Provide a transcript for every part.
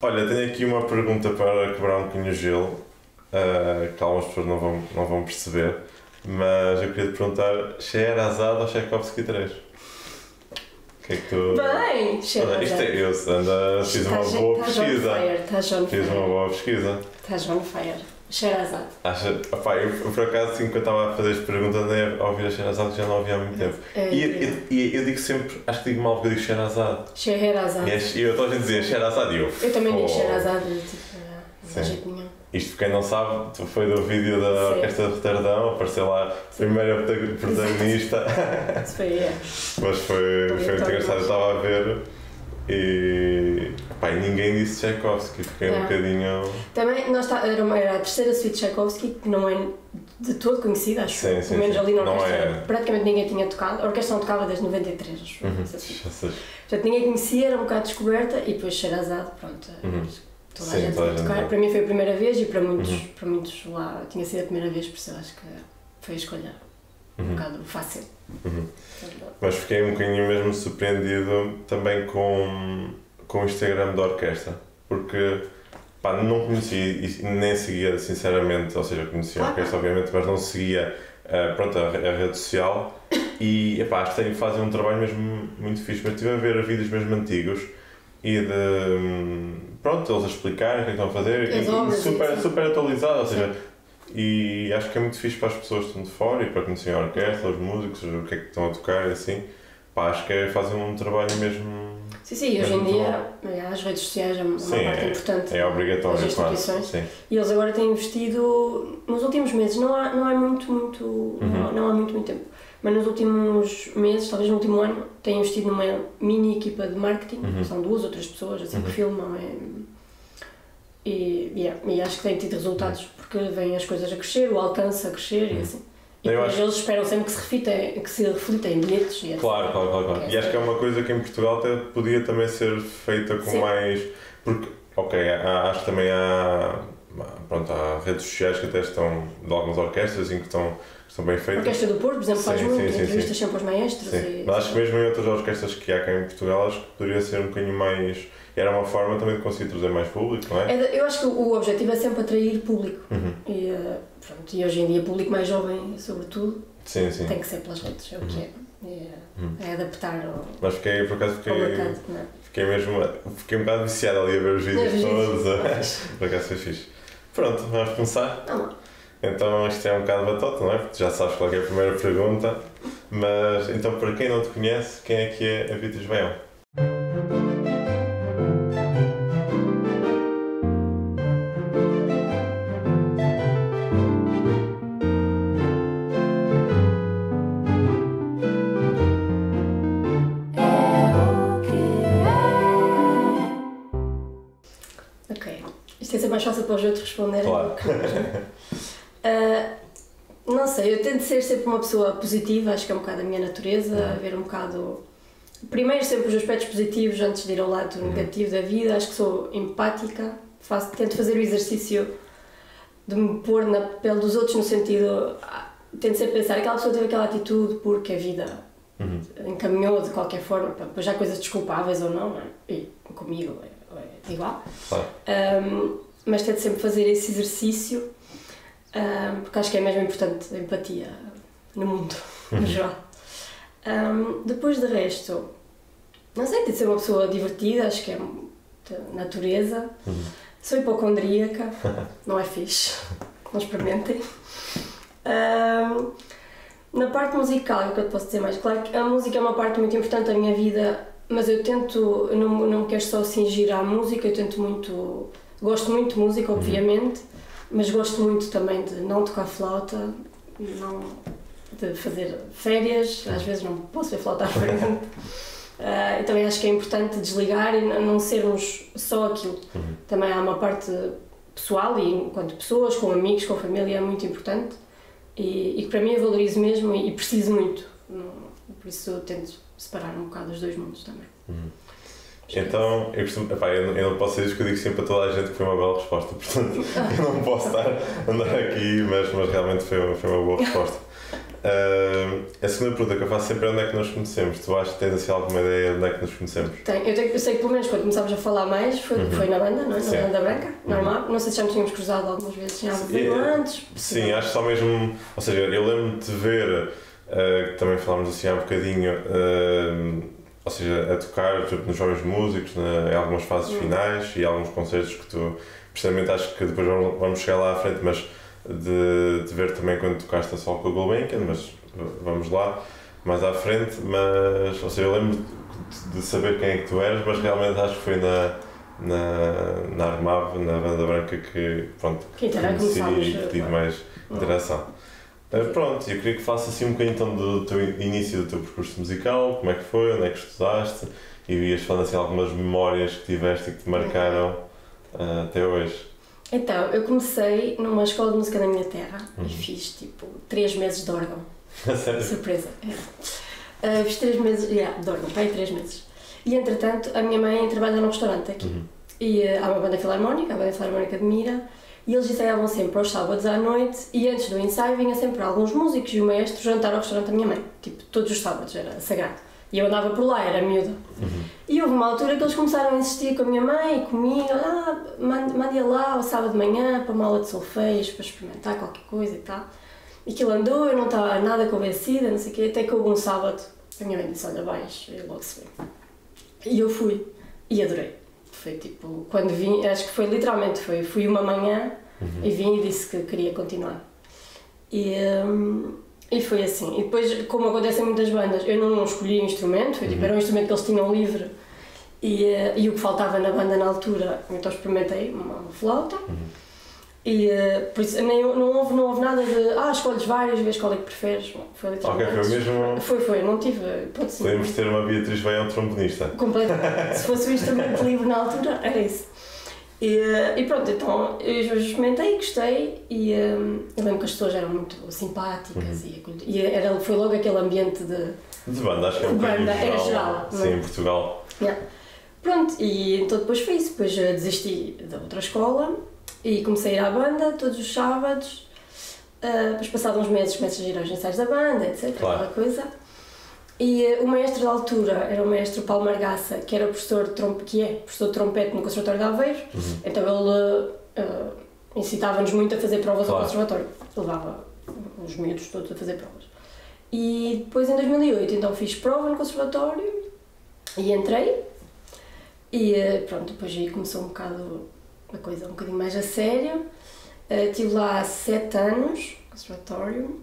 Olha, tenho aqui uma pergunta para quebrar um bocadinho o gelo, que algumas pessoas não vão perceber, mas eu queria te perguntar: Scheherazade ou Tchaikovsky 3? O que é que tu... Bem, Scheherazade. Isto é, fiz uma boa pesquisa. Fiz uma boa pesquisa. Estás on fire. Scheherazade. Opá, eu por acaso, assim, quando eu estava a fazer as perguntas, andei a ouvir a Scheherazade, já não ouvi há muito tempo. E eu digo sempre, acho que digo mal porque eu digo Scheherazade. Scheherazade. E eu estou a dizer Scheherazade e eu também digo Scheherazade, tipo, não jeito nenhum. Isto, para quem não sabe, foi do vídeo da Orquestra de Roterdão, apareceu lá a primeira protagonista. Isso foi, Mas foi muito engraçado, eu estava a ver e ninguém disse Tchaikovsky, fiquei um bocadinho... Também, era a terceira suíte de Tchaikovsky, que não é de todo conhecida, acho. Sim, pelo menos ali na orquestra, é. praticamente ninguém tinha tocado. A orquestra não tocava desde 93, acho. Portanto, ninguém conhecia, era um bocado descoberta, e depois Scheherazade, pronto. Toda a gente a tocar. Para mim foi a primeira vez e para muitos lá tinha sido a primeira vez, por isso eu acho que foi a escolha um bocado fácil. Mas fiquei um bocadinho mesmo surpreendido também com o Instagram da orquestra, porque não conhecia e nem seguia sinceramente, ou seja, conhecia a orquestra obviamente, mas não seguia a rede social e acho que fazem um trabalho mesmo muito fixe, mas estive a ver vídeos mesmo antigos e eles a explicarem o que estão a fazer e super atualizado, ou seja, e acho que é muito fixe para as pessoas que estão de fora e para conhecerem a orquestra, os músicos, o que é que estão a tocar e assim, acho que fazem um trabalho mesmo... Sim, hoje em dia as redes sociais é uma parte importante é obrigatório, das instituições. E eles agora têm investido, nos últimos meses, não há muito tempo, mas nos últimos meses, talvez no último ano, têm investido numa mini equipa de marketing, são 2 ou 3 pessoas assim que filmam, e acho que têm tido resultados, porque vêm as coisas a crescer, o alcance a crescer e assim. E eles esperam sempre que se reflita em bilhetes e Claro. E acho que é uma coisa que em Portugal até podia também ser feita com mais... Porque, acho que também há redes sociais que até estão de algumas orquestras que estão bem feitas. A Orquestra do Porto, por exemplo, faz muito, entrevistas sempre aos maestros. Mas acho que mesmo em outras orquestras que há cá em Portugal, acho que poderia ser um bocadinho mais... Era uma forma também de conseguir trazer mais público, não é? Eu acho que o objetivo é sempre atrair público. E hoje em dia, público mais jovem, sobretudo, tem que ser pelas redes, é o que é. É adaptar ao... Mas por acaso fiquei um bocado viciado ali a ver os vídeos todos. Por acaso foi fixe. Pronto, vamos começar? Vamos lá. Então isto é um bocado batota, não é? Porque já sabes qual é a primeira pergunta. Mas então, para quem não te conhece, quem é que é a Beatriz Baião? Isto é sempre mais fácil para os outros responderem. Claro. Não sei, eu tento ser sempre uma pessoa positiva, acho que é um bocado a minha natureza, ver um bocado... Primeiro sempre os aspectos positivos antes de ir ao lado negativo da vida, acho que sou empática, tento fazer o exercício de me pôr na pele dos outros no sentido... Tento sempre pensar, aquela pessoa teve aquela atitude porque a vida encaminhou de qualquer forma, depois já há coisas desculpáveis ou não, e comigo é igual. Claro. Mas tento sempre fazer esse exercício, porque acho que é mesmo importante a empatia no mundo, no geral. Depois de resto, não sei, tento ser uma pessoa divertida, acho que é natureza. Sou hipocondríaca, não é fixe, não experimentem. Na parte musical, o que eu te posso dizer mais? Claro que a música é uma parte muito importante da minha vida, mas eu não quero só cingir à música, gosto muito de música, obviamente, mas gosto muito também de não tocar flauta, de fazer férias, às vezes não posso ver flauta à frente. Eu também acho que é importante desligar e não sermos só aquilo. Também há uma parte pessoal e enquanto pessoas, com amigos, com família, é muito importante e que para mim eu valorizo mesmo e preciso muito. Por isso eu tento separar um bocado os dois mundos também. Então, eu não posso dizer isso, que eu digo sempre a toda a gente que foi uma bela resposta, portanto eu não posso andar aqui, mas realmente foi uma boa resposta. A segunda pergunta que eu faço sempre é onde é que nós conhecemos. Tu achas que tens assim alguma ideia de onde é que nos conhecemos? Eu sei que pelo menos quando começámos a falar mais foi na banda, não é? Na banda branca, normal. Não sei se já nos tínhamos cruzado algumas vezes em algo antes. Sim, acho só mesmo. Ou seja, eu lembro-me de ver, que também falámos assim há um bocadinho, ou seja, a tocar nos Jovens Músicos, em algumas fases finais e alguns concertos que tu, precisamente acho que depois vamos chegar lá à frente, mas de ver também quando tocaste a solo com o Gulbenkian, mas vamos lá mais à frente. Mas, ou seja, eu lembro de saber quem é que tu eras, mas realmente acho que foi na Armave, na banda branca, que pronto, conheci e que tive mais interação. Pronto, eu queria que faça assim um bocadinho então do teu início do teu percurso musical, como é que foi, onde é que estudaste, e ias falando assim algumas memórias que tiveste e que te marcaram até hoje. Então, eu comecei numa escola de música da minha terra e fiz tipo 3 meses de órgão. Sério? Surpresa. Fiz 3 meses, de órgão, para aí 3 meses. E entretanto, a minha mãe trabalha num restaurante aqui. E há uma banda filarmónica, a banda filarmónica de Mira, e eles ensaiavam sempre aos sábados à noite, e antes do ensaio vinha sempre alguns músicos e o maestro jantar ao restaurante da minha mãe. Tipo, todos os sábados, era sagrado. E eu andava por lá, era miúda. E houve uma altura que eles começaram a insistir com a minha mãe e comigo, mande-a lá ao sábado de manhã para uma aula de solfejo, para experimentar qualquer coisa e tal. E aquilo andou, eu não estava nada convencida, não sei o quê, até que houve um sábado, a minha mãe disse, olha, vais, e logo se vê. E eu fui, e adorei. Foi tipo, quando vim, acho que foi literalmente, fui uma manhã e vim e disse que queria continuar. E foi assim. E depois, como acontece em muitas bandas, eu não escolhi instrumento, foi, tipo, era um instrumento que eles tinham livre e o que faltava na banda na altura, então experimentei uma flauta. E por isso não houve nada de escolhes várias, vês qual é que preferes. Foi literalmente. Ok, foi mesmo. Foi, não tive. Podemos ter uma Beatriz Baião trombonista. Completamente. Se fosse um instrumento livre na altura, era isso. E pronto, então eu experimentei, gostei e eu lembro que as pessoas eram muito simpáticas e foi logo aquele ambiente de banda, acho que é um banda, era geral. Sim, em Portugal. Pronto, e então depois foi isso, depois desisti da outra escola e comecei a ir à banda todos os sábados, depois passados uns meses comecei a ir aos ensaios da banda, etc, aquela coisa. E o maestro da altura era o maestro Paulo Margaça, que era professor de trompete no Conservatório de Aveiro, então ele incitava-nos muito a fazer provas ao Conservatório, levava os miúdos todos a fazer provas. E depois em 2008 então fiz prova no Conservatório e entrei, e pronto, depois aí começou um bocado a coisa um bocadinho mais a sério. Estive lá há 7 anos no Conservatório.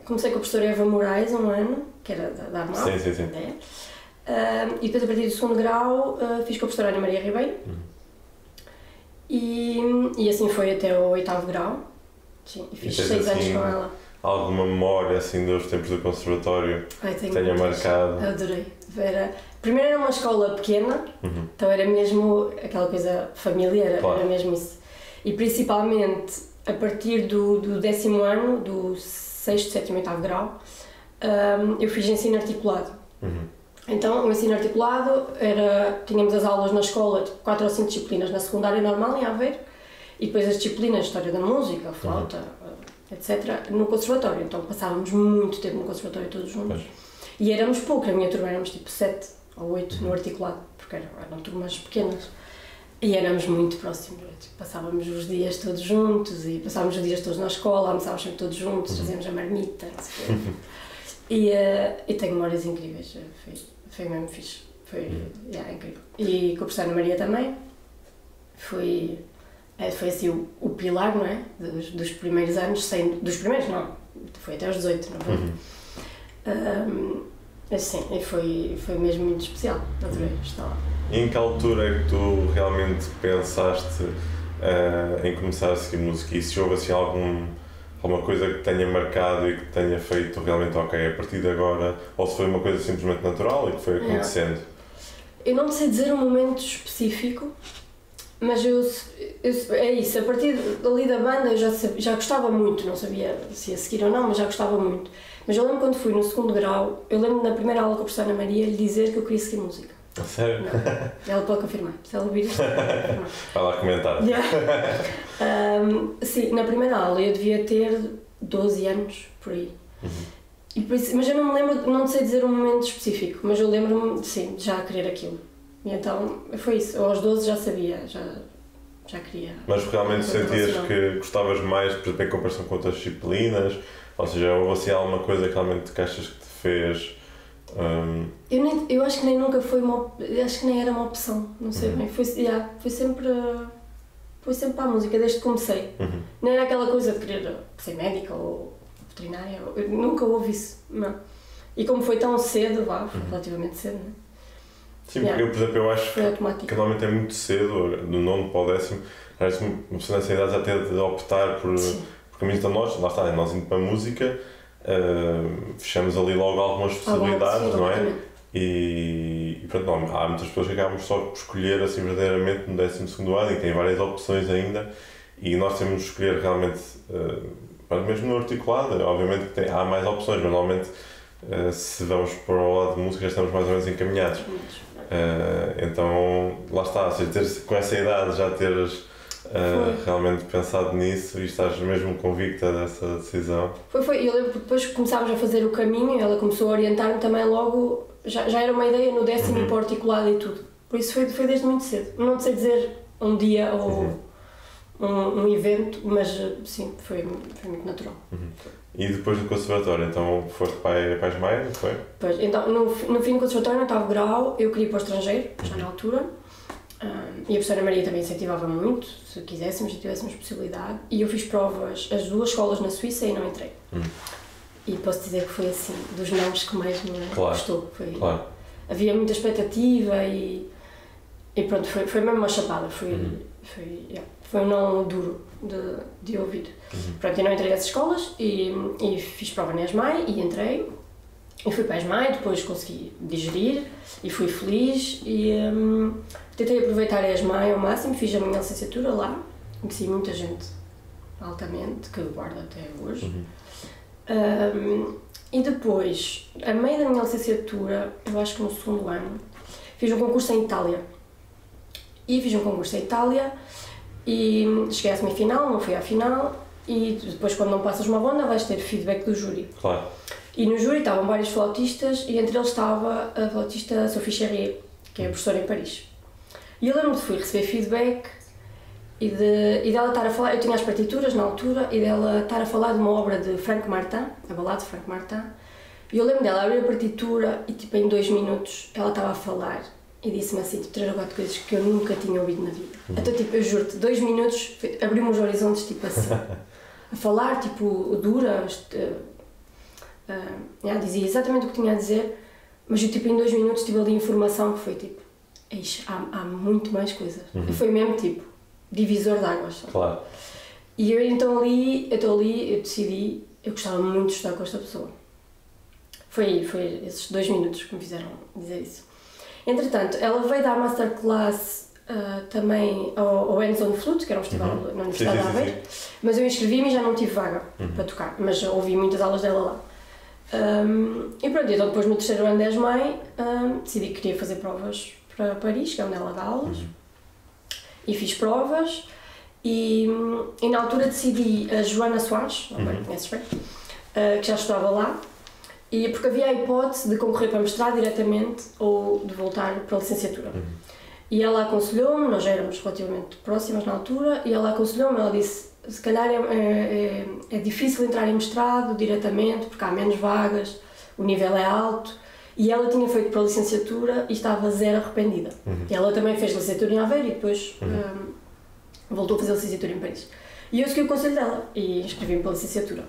Comecei com a professora Eva Moraes um ano, que era da Armave. Sim. E depois a partir do 2º grau fiz com a professora Ana Maria Ribeiro. E assim foi até o 8º grau. Sim, e fiz 6 anos com ela. Alguma memória assim dos tempos do conservatório que tenha marcado? Adorei. Primeiro era uma escola pequena, então era mesmo aquela coisa familiar, era mesmo isso. E principalmente a partir do 10º ano, do 6º, 7º, 8º grau, eu fiz ensino articulado. Então, o ensino articulado tínhamos as aulas na escola, tipo 4 ou 5 disciplinas na secundária normal, em Aveiro, e depois as disciplinas, História da Música, Flauta, etc., no conservatório. Então, passávamos muito tempo no conservatório todos juntos. E éramos poucos, a minha turma éramos tipo 7 ou 8 no articulado, porque eram turmas pequenas. E éramos muito próximos, passávamos os dias todos juntos e passávamos os dias todos na escola, almoçávamos sempre todos juntos, fazíamos a marmita, não sei o quê. E tenho memórias incríveis, foi mesmo fixe, foi incrível. E com a professora Ana Maria também, foi assim o pilar, não é? Dos primeiros anos, dos primeiros não, foi até aos 18, não foi? Assim, e foi mesmo muito especial, adorei estar lá. E em que altura é que tu realmente pensaste em começar a seguir música? E se houve assim alguma coisa que tenha marcado e que tenha feito realmente ok, a partir de agora, ou se foi uma coisa simplesmente natural e que foi acontecendo? Eu não sei dizer um momento específico, mas é isso, a partir ali da banda eu já gostava muito, não sabia se ia seguir ou não, mas já gostava muito. Mas eu lembro quando fui no 2º grau, eu lembro na primeira aula com a professora Ana Maria lhe dizer que eu queria seguir música. A sério? Não. Ela pode confirmar, se ela ouvir isto, pode confirmar. Vai lá comentar. Sim, na primeira aula eu devia ter 12 anos, por aí. E por isso, mas eu não me lembro, não sei dizer um momento específico, mas eu lembro-me, sim, de já querer aquilo. E então foi isso, eu aos 12 já sabia, já queria. Mas realmente sentias que gostavas mais, por exemplo, em comparação com outras disciplinas? Ou seja, houve assim alguma coisa que realmente que achas que te fez... Eu acho que nem nunca foi acho que nem era uma opção, não sei bem, foi sempre para a música, desde que comecei. Não era aquela coisa de querer ser médica ou veterinária, eu nunca houve isso, não. E como foi tão cedo, foi relativamente cedo, não é? Sim, porque eu, por exemplo, eu acho que normalmente é muito cedo, do 9º para o 10º, parece uma pessoa nessa idade já ter de optar por caminhos. Então nós indo para a música, fechamos ali logo algumas possibilidades, não é? E pronto, não, há muitas pessoas que acabam só por escolher assim verdadeiramente no 12º ano e tem várias opções ainda, e nós temos de escolher realmente, mesmo no articulado, obviamente que há mais opções, mas normalmente se vamos para o lado de música já estamos mais ou menos encaminhados. Então lá está, ou seja, com essa idade já teres realmente pensado nisso e estás mesmo convicta dessa decisão. Foi. Eu lembro que depois que começámos a fazer o caminho, ela começou a orientar-me também logo, já era uma ideia no 10º para o articulado e tudo. Por isso foi desde muito cedo. Não sei dizer um dia ou um evento, mas sim, foi muito natural. E depois do conservatório, então foste para a Maia, não foi? Pois, então no fim do conservatório, no 8º grau, eu queria ir para o estrangeiro, já na altura, e a professora Maria também incentivava muito, se quiséssemos e tivéssemos possibilidade, e eu fiz provas, as 2 escolas na Suíça e não entrei. E posso dizer que foi assim, dos nomes que mais me gostou. Havia muita expectativa e pronto, foi mesmo uma chapada, foi um não duro de ouvir. Pronto, eu não entrei nessas escolas e fiz prova na ESMAI e entrei. E fui para a ESMAI, depois consegui digerir e fui feliz e tentei aproveitar a ESMAI ao máximo, fiz a minha licenciatura lá, conheci muita gente altamente, que eu guardo até hoje. E depois, a meio da minha licenciatura, eu acho que no 2º ano, fiz um concurso em Itália. E cheguei à semifinal, não fui à final, e depois quando não passas uma ronda vais ter feedback do júri. Claro. E no júri estavam vários flautistas e entre eles estava a flautista Sophie Cherrier, que é professora em Paris. E eu lembro-me de fui receber feedback e dela estar a falar, eu tinha as partituras na altura, e dela estar a falar de uma obra de Franck Martin, a balada de Franck Martin, e eu lembro dela abrir a partitura e tipo em 2 minutos ela estava a falar. E disse-me assim, tipo, 3 ou 4 coisas que eu nunca tinha ouvido na vida. Então, tipo, eu juro-te, 2 minutos abriu-me os horizontes, tipo assim, a falar, tipo, dura, dizia exatamente o que tinha a dizer, mas eu, tipo, em 2 minutos tive ali informação que foi, tipo, há muito mais coisas. Foi mesmo, tipo, divisor de águas. Sabe? Claro. E eu, então, ali, eu decidi, eu gostava muito de estar com esta pessoa. Foi esses 2 minutos que me fizeram dizer isso. Entretanto, ela veio dar masterclass também ao Enzo Flute, que era um festival na Universidade de Aveiro, mas eu inscrevi-me e já não tive vaga para tocar, mas ouvi muitas aulas dela lá. E pronto, então depois no 3º ano de ESMAI decidi que queria fazer provas para Paris, que é onde ela dá aulas, e fiz provas, e na altura decidi a Joana Soares, conheces bem, que já estudava lá, e porque havia a hipótese de concorrer para mestrado diretamente ou de voltar para a licenciatura. E ela aconselhou-me, nós já éramos relativamente próximas na altura, e ela aconselhou-me, ela disse, se calhar é difícil entrar em mestrado diretamente, porque há menos vagas, o nível é alto, e ela tinha feito para a licenciatura e estava zero arrependida. E ela também fez licenciatura em Aveiro e depois voltou a fazer licenciatura em Paris. E eu segui o conselho dela e inscrevi-me para a licenciatura.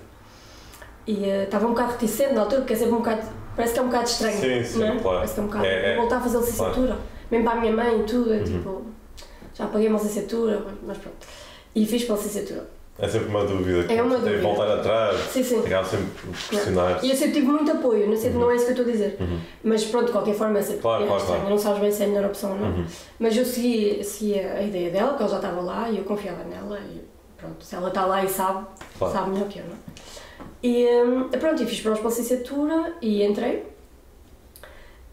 E estava um bocado reticente na altura, porque é sempre um bocado, parece que é um bocado estranho, sim, não é? Claro. Parece que é um bocado, voltar a fazer licenciatura, claro. Mesmo para a minha mãe e tudo, tipo, já paguei uma licenciatura, mas pronto. E fiz para a licenciatura. É sempre uma dúvida, é uma dúvida. Voltar atrás, sim. acaba sempre pressionar. E eu sempre tive muito apoio, não é isso que eu estou a dizer, mas pronto, de qualquer forma é sempre claro. Não sabes bem se é a melhor opção ou não, mas eu segui a ideia dela, que ela já estava lá e eu confiava nela e pronto, se ela está lá e sabe melhor que eu, não é? E pronto, e fiz provas para a licenciatura e entrei.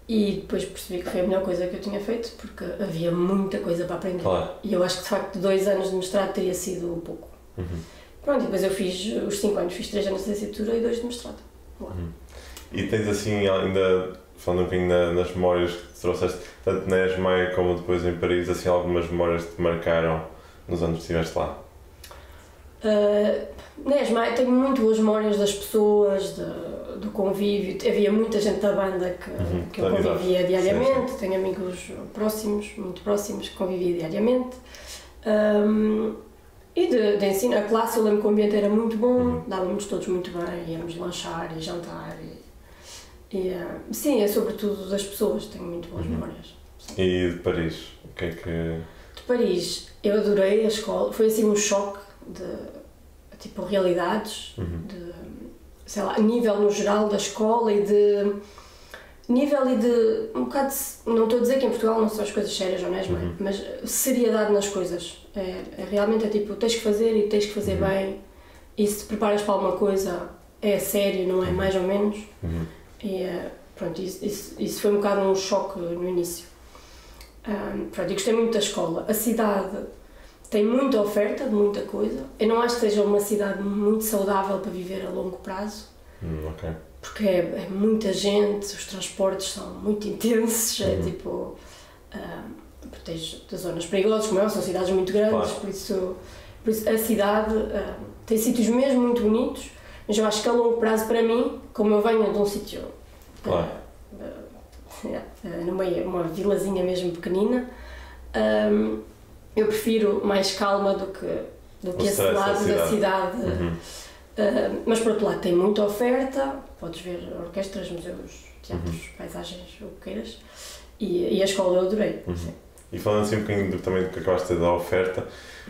E depois percebi que foi a melhor coisa que eu tinha feito, porque havia muita coisa para aprender. Claro. E eu acho que de facto 2 anos de mestrado teria sido pouco. Pronto, e depois eu fiz os 5 anos, fiz 3 anos de licenciatura e 2 de mestrado. E tens assim, ainda falando um bocadinho nas memórias que te trouxeste, tanto na ESMAI como depois em Paris, assim, algumas memórias que te marcaram nos anos que estiveste lá? Na ESMAI tenho muito boas memórias das pessoas, do convívio. Havia muita gente da banda que eu convivia diariamente. Sim. Tenho amigos próximos, muito próximos, que convivia diariamente. E de ensino, a classe, eu lembro que o ambiente era muito bom, dávamos todos muito bem, íamos lanchar e jantar. Sim, é sobretudo das pessoas, tenho muito boas memórias. Sim. E de Paris? O que é que... De Paris, eu adorei a escola, foi assim um choque de tipo realidades, de, sei lá, nível no geral da escola e de um bocado, não estou a dizer que em Portugal não são as coisas sérias, mas seriedade nas coisas. Realmente é tipo, tens que fazer e tens que fazer bem, e se te preparas para alguma coisa é sério, não é mais ou menos. E pronto, isso foi um bocado um choque no início. Pronto, eu gostei muito da escola. A cidade tem muita oferta de muita coisa. Eu não acho que seja uma cidade muito saudável para viver a longo prazo. Okay. Porque é muita gente, os transportes são muito intensos, é tipo... tens zonas perigosas, como são cidades muito grandes, claro. por isso a cidade tem sítios mesmo muito bonitos, mas eu acho que a longo prazo para mim, como eu venho de um sítio, claro. Uma vilazinha mesmo pequenina, eu prefiro mais calma do que esse lado da cidade. Mas por outro lado tem muita oferta, podes ver orquestras, museus, teatros, paisagens, o que queiras, e a escola eu adorei. E falando assim um bocadinho também do que acabaste da oferta,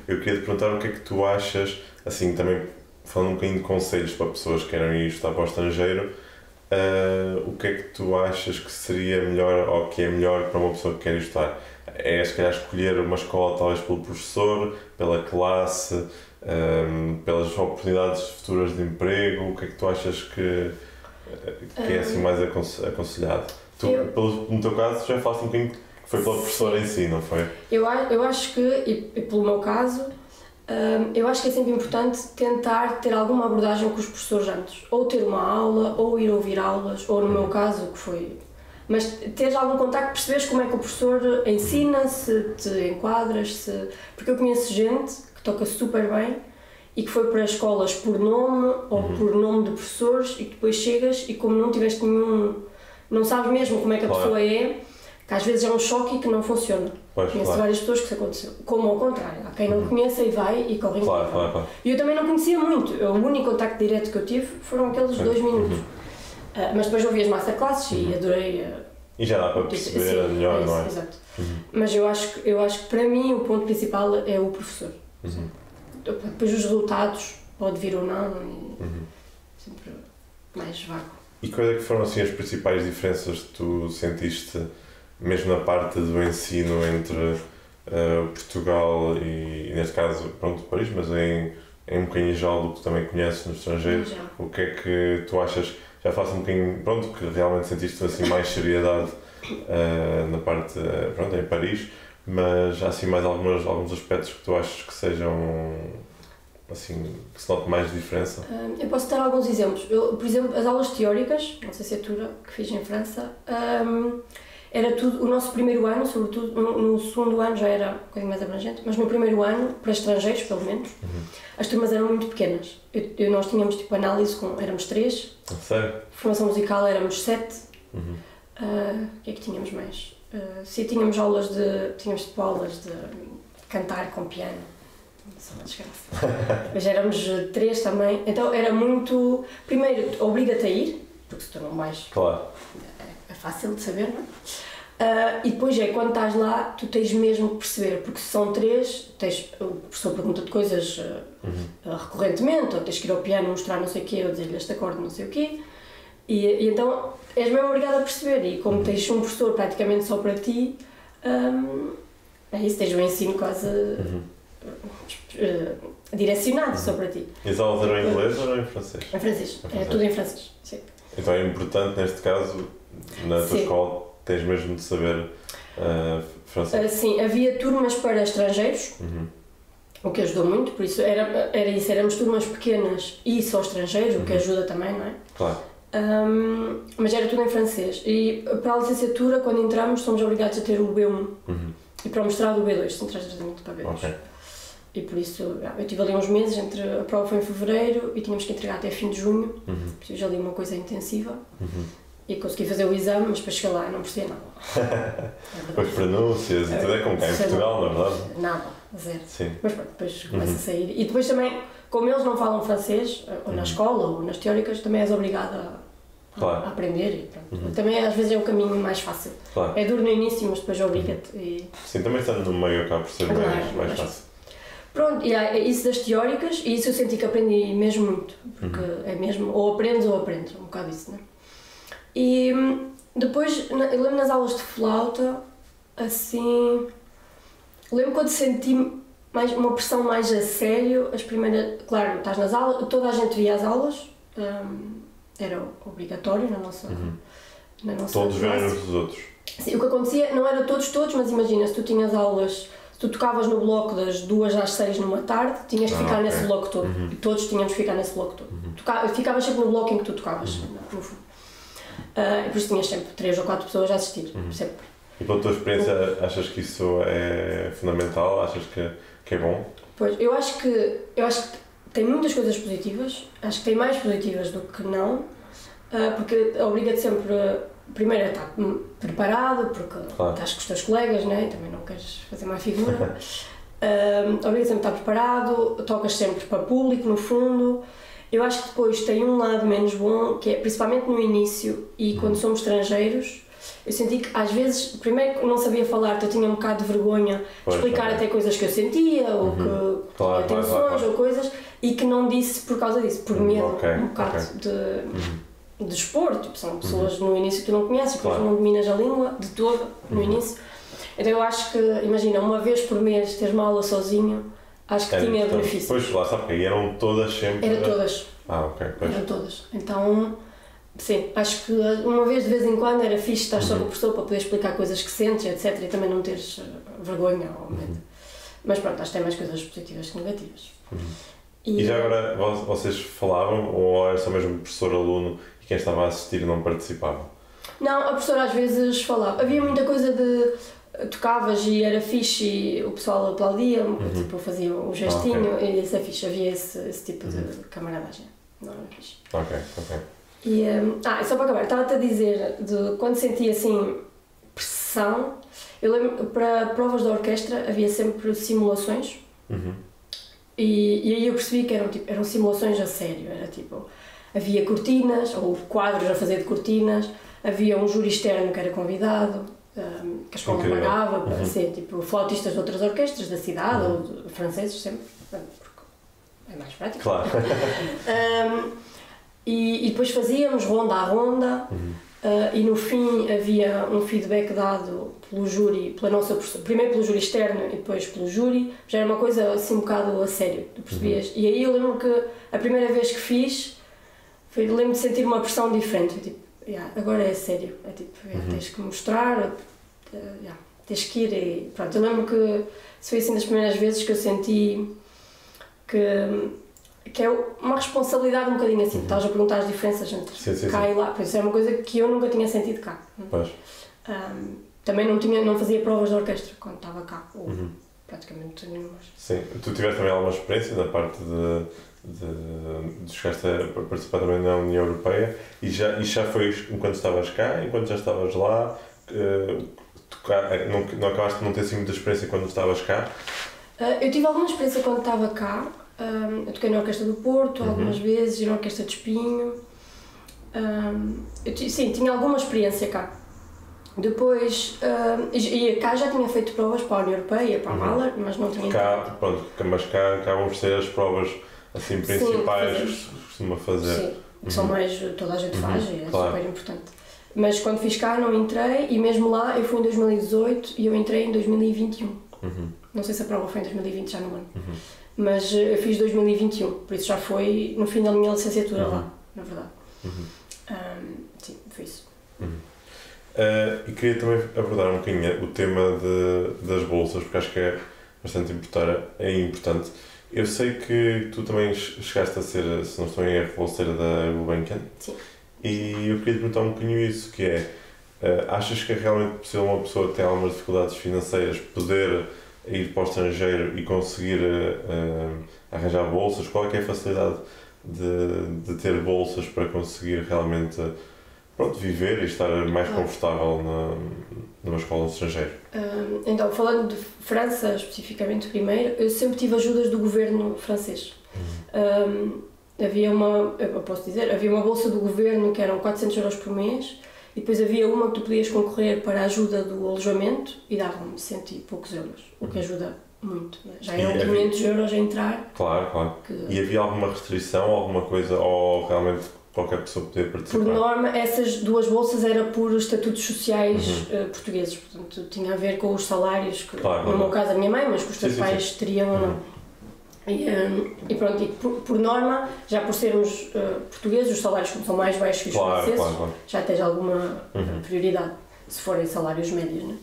eu queria te perguntar o que é que tu achas, assim também falando um bocadinho de conselhos para pessoas que querem ir estudar para o estrangeiro, o que é que tu achas que seria melhor ou que é melhor para uma pessoa que quer estudar? É se calhar escolher uma escola talvez pelo professor, pela classe, pelas oportunidades futuras de emprego? O que é que tu achas que é assim mais aconselhado? Tu, no teu caso, já falaste um bocadinho que foi pela professora em si, não foi? Eu acho que, e pelo meu caso, eu acho que é sempre importante tentar ter alguma abordagem com os professores antes. Ou ter uma aula, ou ir ouvir aulas, ou no meu caso, que foi... Mas teres algum contacto, perceberes como é que o professor ensina, se te enquadras, porque eu conheço gente que toca super bem e que foi para escolas por nome ou por nome de professores e que depois chegas e como não tiveste não sabes mesmo como é que a pessoa é, que às vezes é um choque e que não funciona. Conheço várias pessoas que isso aconteceu, como ao contrário, há quem não conheça e vai e corre em claro. E eu também não conhecia muito, o único contacto direto que eu tive foram aqueles 2 minutos. Mas depois ouvi as masterclasses e adorei. E já dá para perceber melhor, não é? Exato. Mas eu acho que para mim o ponto principal é o professor. Depois os resultados, pode vir ou não, sempre mais vago. E quais é que foram assim as principais diferenças que tu sentiste, mesmo na parte do ensino entre Portugal e neste caso, pronto, Paris, mas em um bocadinho geral do que tu também conheces no estrangeiro? O que é que tu achas? Já faço um bocadinho, pronto, que realmente sentiste assim mais seriedade na parte, pronto, em Paris, mas há assim mais alguns aspectos que tu achas que sejam, assim, que se note mais diferença? Eu posso dar alguns exemplos. Por exemplo, as aulas teóricas, na licenciatura que fiz em França, era tudo, o nosso primeiro ano, sobretudo, no segundo ano já era um bocadinho mais abrangente, mas no primeiro ano, para estrangeiros pelo menos, as turmas eram muito pequenas. Nós tínhamos tipo análise, éramos 3, sério? Formação musical éramos 7, o que é que tínhamos mais? Tínhamos tipo aulas de cantar com piano, isso é uma desgraça. Mas éramos 3 também, então era muito, primeiro obriga-te a ir, porque se tornou mais... Claro. É fácil de saber, não é? E depois quando estás lá, tu tens mesmo que perceber, porque se são 3, o professor pergunta-te coisas recorrentemente, ou tens que ir ao piano mostrar não sei o quê, ou dizer-lhe este acorde não sei o quê, e então és mesmo obrigado a perceber, e como tens um professor praticamente só para ti, é isso, tens o ensino quase direcionado só para ti. E as aulas eram em inglês ou eram em francês? Em francês, é tudo em francês, sim. Então é importante, neste caso, na tua escola, tens mesmo de saber francês? Sim, havia turmas para estrangeiros, o que ajudou muito, por isso era isso, éramos turmas pequenas e só estrangeiros, o que ajuda também, não é? Claro. Mas era tudo em francês. E para a licenciatura, quando entramos, somos obrigados a ter o B1 e para o mestrado o B2, sem tratamento para B2. Okay. E por isso, eu tive ali uns meses, a prova foi em fevereiro e tínhamos que entregar até fim de junho, fiz ali uma coisa intensiva e consegui fazer o exame, mas para chegar lá eu não percebi nada. Depois pronúncias e tudo é como cá em Portugal, não é verdade? Nada, zero. Sim. Mas pronto, depois começa a sair. E depois também, como eles não falam francês, ou na escola ou nas teóricas, também és obrigada a aprender e pronto. Também às vezes é o caminho mais fácil. Claro. É duro no início, mas depois obriga-te. E... Sim, também estando no meio acaba por ser mais fácil. Pronto, e é isso das teóricas, e isso eu senti que aprendi mesmo muito, porque é mesmo, ou aprendes, um bocado isso, né? E depois, eu lembro nas aulas de flauta, assim, lembro quando senti uma pressão mais a sério, as primeiras, claro, estás nas aulas, toda a gente via as aulas, era obrigatório na nossa todos classe. verem uns dos outros. Sim, o que acontecia, não era todos, mas imagina, se tu tinhas aulas, se tu tocavas no bloco das 2 às 6 numa tarde, tinhas de ficar nesse bloco todo, e todos tínhamos de ficar nesse bloco todo. Ficavas sempre no bloco em que tu tocavas, no fundo. E por isso tinhas sempre 3 ou 4 pessoas a assistir, sempre. E pela tua experiência, achas que isso é fundamental? Achas que é bom? Pois, eu acho que tem muitas coisas positivas, acho que tem mais positivas do que não, porque obriga-te sempre, primeiro, a estar preparado, porque estás com os teus colegas, né? Também não queres fazer má figura. Obriga-te sempre a estar preparado, tocas sempre para público, no fundo. Eu acho que depois tem um lado menos bom, que é principalmente no início e quando somos estrangeiros, eu senti que às vezes, primeiro não sabia falar, eu tinha um bocado de vergonha de explicar até coisas que eu sentia, ou que atenções ou coisas, e que não disse por causa disso, por medo, um bocado de expor, tipo, são pessoas no início que tu não conheces, depois não dominas a língua de todo, no início. Então eu acho que, imagina, uma vez por mês teres uma aula sozinho, acho que tinha benefícios. Pois, lá sabe, porque aí eram todas sempre... Era todas. Ok, pois. Eram todas. Então, sim, acho que uma vez de vez em quando era fixe estar só com o professor para poder explicar coisas que sentes, etc. E também não teres vergonha ou medo. Mas pronto, acho que tem mais coisas positivas que negativas. E já agora, vocês falavam ou era só mesmo professor-aluno e quem estava a assistir não participava? Não, a professora às vezes falava. Havia muita coisa de... tocavas e era fixe e o pessoal aplaudia, tipo, fazia um gestinho e isso é fixe, havia esse tipo de camaradagem, não era fixe. Ok. E, só para acabar, estava-te a dizer, de quando sentia assim pressão, eu lembro, para provas da orquestra havia sempre simulações e aí eu percebi que eram simulações a sério, era tipo, havia cortinas, ou quadros a fazer de cortinas, havia um júri externo que era convidado, que a escola pagava para ser tipo flautistas de outras orquestras da cidade ou de franceses sempre, porque é mais prático. Claro. E depois fazíamos ronda a ronda e no fim havia um feedback dado pelo júri, pela nossa professora, primeiro pelo júri externo e depois pelo júri, já era uma coisa assim um bocado a sério, tu percebias? E aí eu lembro que a primeira vez que fiz, lembro de sentir uma pressão diferente, tipo, agora é sério, é tipo, tens que mostrar, tens que ir e pronto. Eu lembro que isso foi assim das primeiras vezes que eu senti que é uma responsabilidade um bocadinho assim, estavas a perguntar as diferenças entre cá e lá, por isso é uma coisa que eu nunca tinha sentido cá. Também não fazia provas de orquestra quando estava cá, ou praticamente nenhumas. Sim, tu tiveste também alguma experiência da parte de chegaste a participar também na União Europeia e já foi enquanto estavas cá, enquanto já estavas lá, não acabaste de não ter assim muita experiência quando estavas cá? Eu tive alguma experiência quando estava cá, eu toquei na Orquestra do Porto algumas vezes e na Orquestra de Espinho, sim, tinha alguma experiência cá. Depois, cá já tinha feito provas para a União Europeia, para a Mahler, mas não tinha cá, pronto, mas cá acabam por ser as provas assim, principais que se costuma fazer. Sim, que são mais, toda a gente faz e é super importante. Mas quando fiz cá não entrei e mesmo lá eu fui em 2018 e eu entrei em 2021. Não sei se a prova foi em 2020 já no ano, mas eu fiz 2021, por isso já foi no fim da minha licenciatura lá, na verdade. Sim, foi isso. E queria também abordar um bocadinho o tema das bolsas, porque acho que é bastante importante. Eu sei que tu também chegaste a ser, se não estou em erro, bolseira da Gulbenkian. Sim. E eu queria te perguntar um bocadinho isso, que é, achas que é realmente possível uma pessoa que tem algumas dificuldades financeiras poder ir para o estrangeiro e conseguir arranjar bolsas? Qual é que é a facilidade de ter bolsas para conseguir realmente viver e estar mais confortável numa escola no estrangeiro? Então, falando de França especificamente primeiro, eu sempre tive ajudas do governo francês. Havia havia uma bolsa do governo que eram 400 euros por mês, e depois havia uma que tu podias concorrer para a ajuda do alojamento e davam-me 100 e poucos euros, o que ajuda muito. Né? Já eram 500 euros a entrar. Claro. E havia alguma restrição, alguma coisa, ou realmente qualquer pessoa podia participar? Por norma, essas duas bolsas era por estatutos sociais portugueses, portanto tinha a ver com os salários, que no meu caso a minha mãe, mas que os teus pais teriam ou não. E pronto, por norma, já por sermos portugueses, os salários como são mais baixos que os franceses, já tens alguma prioridade, se forem salários médios, né?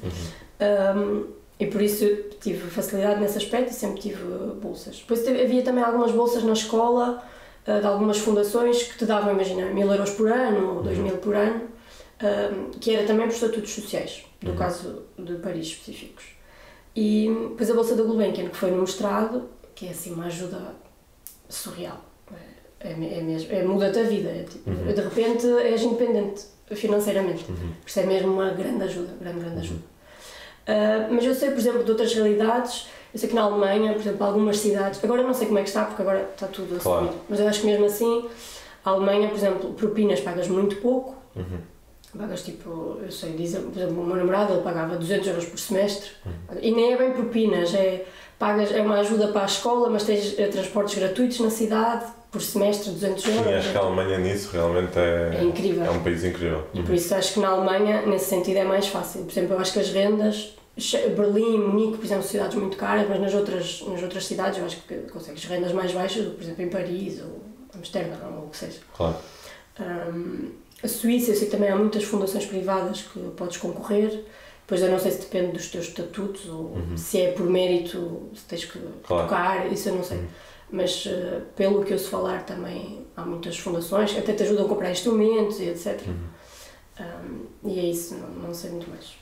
E por isso eu tive facilidade nesse aspecto e sempre tive bolsas. Depois havia também algumas bolsas na escola, de algumas fundações que te davam, imagina, 1000 euros por ano ou 2000 por ano, que era também por estatutos sociais, no caso de Paris específicos. E depois a bolsa da Gulbenkian, que foi no mestrado, que é assim uma ajuda surreal, muda-te a vida, de repente és independente financeiramente, por isso é mesmo uma grande ajuda, grande ajuda. Mas eu sei, por exemplo, de outras realidades, eu sei que na Alemanha, por exemplo, algumas cidades, agora não sei como é que está, porque agora está tudo a subir, mas eu acho que mesmo assim, a Alemanha, por exemplo, propinas pagas muito pouco, pagas tipo, eu sei, por exemplo, o meu namorado, ele pagava 200 euros por semestre, e nem é bem propinas, é uma ajuda para a escola, mas tens transportes gratuitos na cidade, por semestre, 200 euros. Sim, acho que a Alemanha nisso realmente é incrível. É um país incrível. E por isso acho que na Alemanha, nesse sentido, é mais fácil. Por exemplo, eu acho que as rendas, Berlim, Munique, por exemplo, são cidades muito caras, mas nas outras cidades eu acho que consegues rendas mais baixas do que, por exemplo, em Paris ou Amsterdã ou o que seja. Claro. A Suíça, eu sei que também há muitas fundações privadas que podes concorrer. Depois eu não sei se depende dos teus estatutos ou se é por mérito, se tens que tocar, isso eu não sei. Mas pelo que eu sei falar também há muitas fundações que até te ajudam a comprar instrumentos e etc. E é isso, não sei muito mais.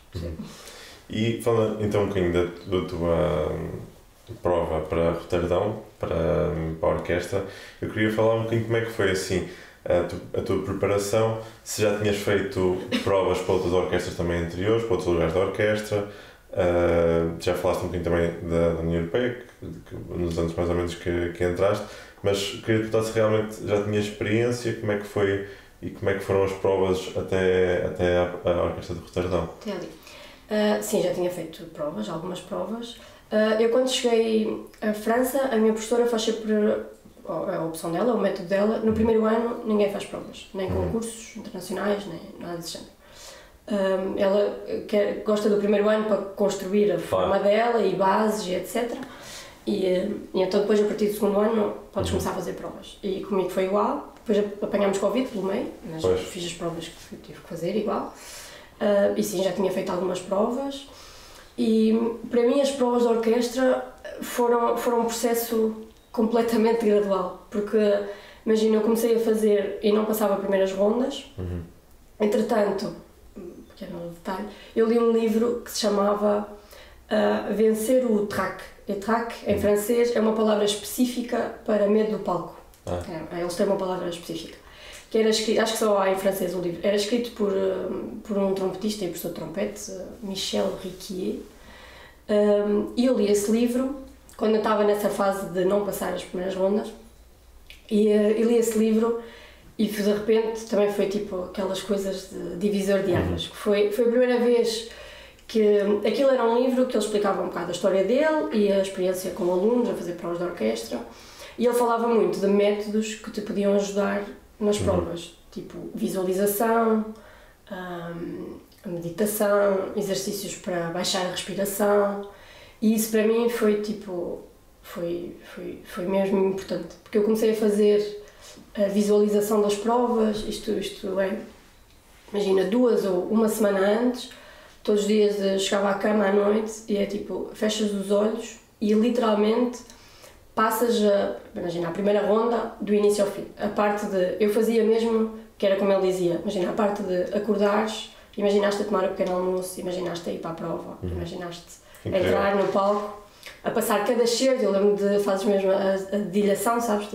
E falando então um bocadinho da tua prova para Roterdão, para a orquestra, eu queria falar um bocadinho como é que foi assim a tua preparação, se já tinhas feito provas para outras orquestras também anteriores, para outros lugares da orquestra, já falaste um bocadinho também da União Europeia, que nos anos mais ou menos que entraste, mas queria perguntar se realmente já tinhas experiência, como é que foi e como é que foram as provas até a Orquestra de Roterdão? Sim, já tinha feito provas, algumas provas. Eu quando cheguei à França, a minha professora faz sempre a opção dela, o método dela. No primeiro ano ninguém faz provas, nem concursos internacionais, nem nada desse género. Ela gosta do primeiro ano para construir a forma dela e bases e etc. E então depois, a partir do segundo ano, podes começar a fazer provas. E comigo foi igual. Depois apanhámos Covid pelo meio, mas fiz as provas que tive que fazer igual. E sim, já tinha feito algumas provas. E para mim as provas da orquestra foram um processo completamente gradual. Porque, imagina, eu comecei a fazer e não passava primeiras rondas. Entretanto, pequeno detalhe, eu li um livro que se chamava Vencer o trac. E trac, em francês, é uma palavra específica para medo do palco. Eles têm uma palavra específica. Que era escrito, acho que só há em francês o livro. Era escrito por um trompetista e professor de trompete, Michel Riquier. E eu li esse livro quando eu estava nessa fase de não passar as primeiras rondas. E li esse livro e de repente também foi tipo aquelas coisas de divisor de águas. Foi a primeira vez que aquilo era um livro que ele explicava um bocado a história dele e a experiência com alunos a fazer provas de orquestra, e ele falava muito de métodos que te podiam ajudar nas provas, tipo visualização, meditação, exercícios para baixar a respiração, e isso para mim foi tipo, foi mesmo importante, porque eu comecei a fazer a visualização das provas, isto é imagina, 2 ou uma semana antes, todos os dias chegava à cama à noite e é tipo, fechas os olhos e literalmente passas imagina, a primeira ronda do início ao fim. A parte de, eu fazia mesmo, que era como ele dizia, imagina, a parte de acordares, imaginaste a tomar o pequeno almoço, imaginaste a ir para a prova, imaginaste a entrar no palco, a passar cada excerto, eu lembro de fazes mesmo a dedilhação, sabes?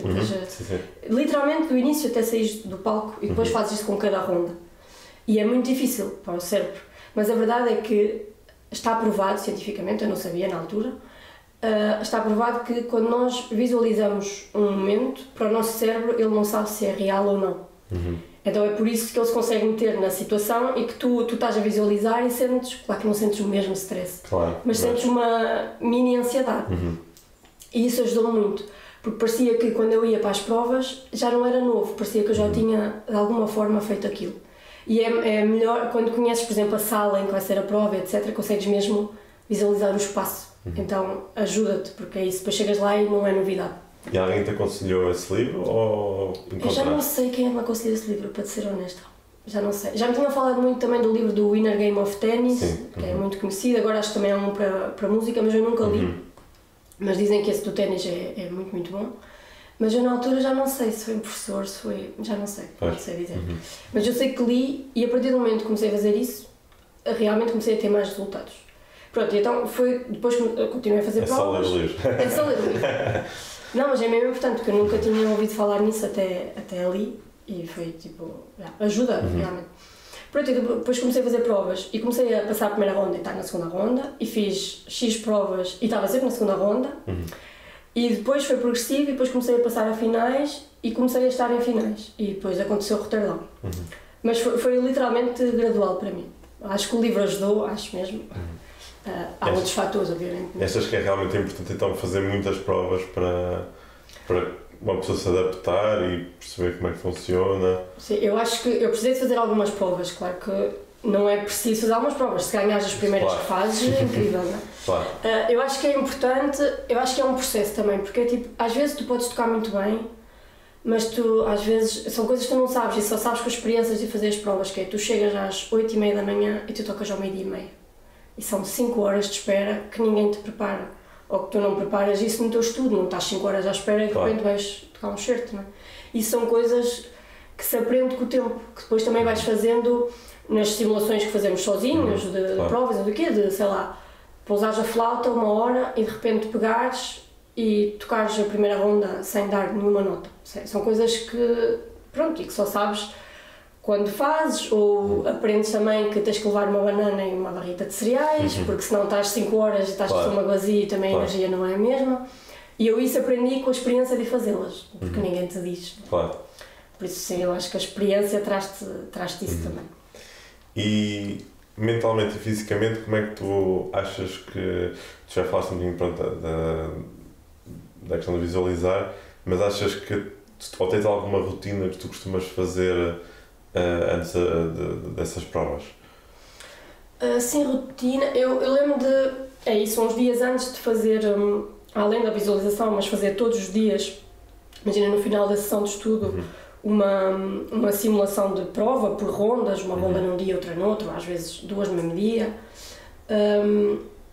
Literalmente do início até saís do palco e depois fazes isso com cada ronda. E é muito difícil para o cérebro, mas a verdade é que está provado cientificamente, eu não sabia na altura, está provado que quando nós visualizamos um momento, para o nosso cérebro ele não sabe se é real ou não. Então é por isso que ele se consegue meter na situação e que tu estás a visualizar e sentes, claro que não sentes o mesmo stress, mas sentes uma mini ansiedade. E isso ajudou muito, porque parecia que quando eu ia para as provas já não era novo, parecia que eu já tinha de alguma forma feito aquilo. E é melhor, quando conheces, por exemplo, a sala em que vai ser a prova, etc., consegues mesmo visualizar o espaço. Então ajuda-te, porque é isso, depois chegas lá e não é novidade. E alguém te aconselhou esse livro ou encontraste? Eu já não sei quem é que me aconselhou esse livro, para te ser honesta. Já não sei. Já me tinham falado muito também do livro do Winner Game of Tennis, que é muito conhecido, agora acho que também há um para música, mas eu nunca li. Mas dizem que esse do ténis é muito, muito bom. Mas eu na altura já não sei se foi um professor, se foi... já não sei, não sei dizer. Mas eu sei que li e a partir do momento que comecei a fazer isso, realmente comecei a ter mais resultados. Pronto, então foi... Depois continuei a fazer provas. É só ler o livro. Não, mas é mesmo importante, porque eu nunca tinha ouvido falar nisso até ali e foi tipo, ajuda realmente. Pronto, e depois comecei a fazer provas e comecei a passar a primeira ronda e estar na segunda ronda e fiz X provas e estava sempre na segunda ronda e depois foi progressivo e depois comecei a passar a finais e comecei a estar em finais e depois aconteceu o Roterdão. Mas foi literalmente gradual para mim. Acho que o livro ajudou, acho mesmo. Há outros fatores, obviamente. Achas que é realmente importante então fazer muitas provas para uma pessoa se adaptar e perceber como é que funciona? Sim, eu acho que eu precisei de fazer algumas provas, claro que não é preciso fazer algumas provas, se ganhares as primeiras que fazes é incrível, não é? Claro. Eu acho que é importante, eu acho que é um processo também, porque tipo, às vezes tu podes tocar muito bem, mas tu às vezes, são coisas que tu não sabes e só sabes com as experiências de fazer as provas, que é tu chegas às 8h30 da manhã e tu tocas ao 12h30. E são 5 horas de espera que ninguém te prepara. Ou que tu não preparas isso no teu estudo, não estás 5 horas à espera e de repente vais tocar um certo, não é? E são coisas que se aprende com o tempo, que depois também vais fazendo nas simulações que fazemos sozinhos, de provas ou do quê, de, sei lá, pousares a flauta 1 hora e de repente pegares e tocares a primeira ronda sem dar nenhuma nota. São coisas que, pronto, e que só sabes quando fazes, ou aprendes também que tens que levar uma banana e uma barrita de cereais, porque senão estás 5 horas e estás com o estômago vazio e também a energia não é a mesma. E eu isso aprendi com a experiência de fazê-las, porque ninguém te diz. Claro. Por isso sim, eu acho que a experiência traz-te isso também. E mentalmente e fisicamente, como é que tu achas que... Tu já falaste um bocadinho, pronto, da questão de visualizar, mas achas que... Ou tens alguma rotina que tu costumas fazer antes dessas provas? Sim, rotina. Eu lembro de... É isso, uns dias antes de fazer, além da visualização, mas fazer todos os dias, imagina no final da sessão de estudo, uma simulação de prova por rondas, uma ronda num dia, outra no outro, às vezes 2 no mesmo dia,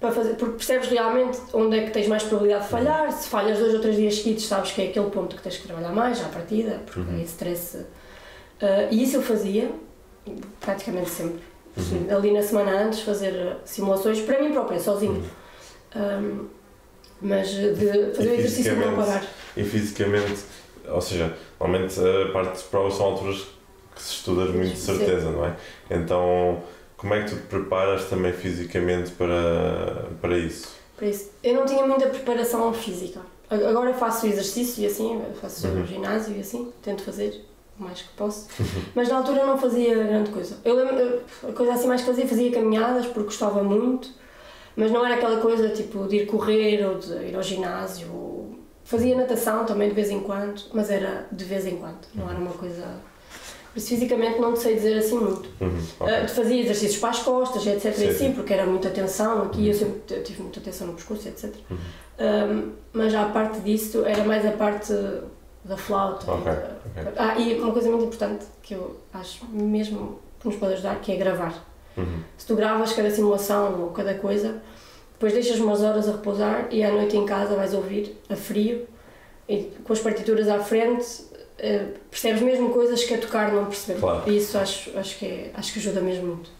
para fazer, porque percebes realmente onde é que tens mais probabilidade de falhar. Se falhas 2 ou 3 dias seguidos, sabes que é aquele ponto que tens que trabalhar mais à partida, porque é stress. E isso eu fazia praticamente sempre. Ali na semana antes, fazer simulações para mim própria, sozinho. Mas de fazer o exercício de não parar. E fisicamente, ou seja, normalmente a parte de provas são alturas que se estudas muito de certeza, não é? Então, como é que tu te preparas também fisicamente para isso? Para isso. Eu não tinha muita preparação física. Agora faço exercício e assim, faço ginásio e assim, tento fazer o mais que posso. Mas na altura não fazia grande coisa. Eu lembro, a coisa assim mais que fazia caminhadas porque gostava muito, mas não era aquela coisa tipo de ir correr ou de ir ao ginásio. Fazia natação também de vez em quando, mas era de vez em quando, não era uma coisa... Por isso fisicamente não te sei dizer assim muito. Fazia exercícios para as costas, etc. Sim, assim, porque era muita tensão aqui, eu sempre tive muita tensão no pescoço, etc. Mas a parte disso era mais a parte da flauta. E uma coisa muito importante que eu acho mesmo que nos pode ajudar, que é gravar. Se tu gravas cada simulação ou cada coisa, depois deixas umas horas a repousar e à noite em casa vais ouvir a frio e com as partituras à frente percebes mesmo coisas que a tocar não percebes. Claro. E isso acho que ajuda mesmo muito.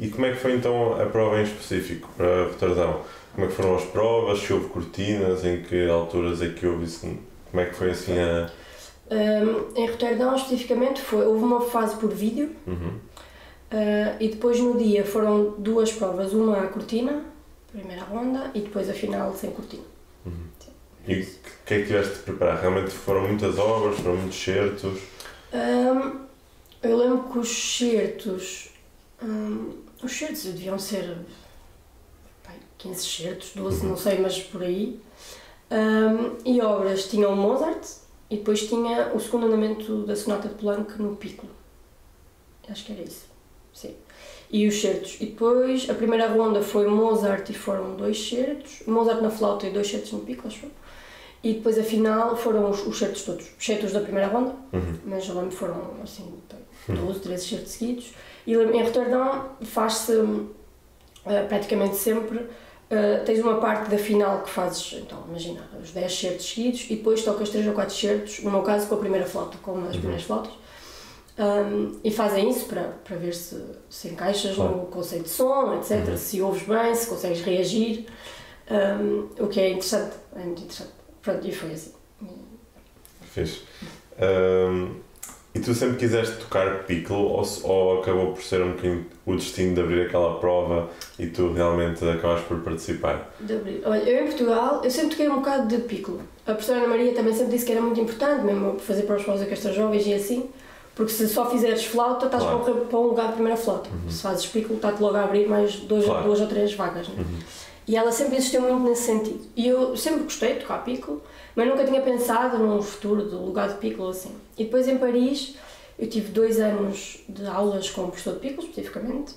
E como é que foi então a prova em específico para Roterdão? Como é que foram as provas? Se houve cortinas? Em que alturas é que houve isso? Como é que foi assim a... Em Roterdão especificamente houve uma fase por vídeo e depois no dia foram 2 provas, uma à cortina, primeira ronda, e depois a final sem cortina. E o que é que tiveste de preparar? Realmente foram muitas obras, foram muitos certos? Eu lembro que os certos deviam ser 15 certos, 12, não sei, mas por aí. E obras tinham Mozart e depois tinha o segundo andamento da Sonata de Poulenc no Piccolo. Acho que era isso, sim. E os certos. E depois a primeira ronda foi Mozart e foram 2 certos. Mozart na flauta e 2 certos no Piccolo, acho. E depois a final foram os certos todos, exceto os da primeira ronda, mas eu lembro que foram assim 12, 13 certos seguidos. E em Roterdão faz-se praticamente sempre, tens uma parte da final que fazes, então imagina, os 10 certos seguidos e depois tocas 3 ou 4 certos, no meu caso com a primeira flauta, com uma das primeiras flautas. E fazem isso para ver se encaixas no conceito de som, etc. Se ouves bem, se consegues reagir, o que é interessante, é muito interessante. Pronto, e foi assim. Fixe. E tu sempre quiseste tocar Piccolo ou acabou por ser um bocadinho o destino de abrir aquela prova e tu realmente acabaste por participar? De abrir. Olha, eu em Portugal, eu sempre toquei um bocado de Piccolo. A professora Ana Maria também sempre disse que era muito importante, mesmo fazer provas para os orquestras jovens e assim, porque se só fizeres flauta, estás para um lugar de primeira flauta. Se fazes Piccolo, está-te logo a abrir mais 2 ou 3 vagas. Né? E ela sempre insistiu muito nesse sentido. E eu sempre gostei de tocar Piccolo, mas nunca tinha pensado num futuro do lugar de Piccolo assim. E depois em Paris, eu tive 2 anos de aulas com o professor de Piccolo, especificamente.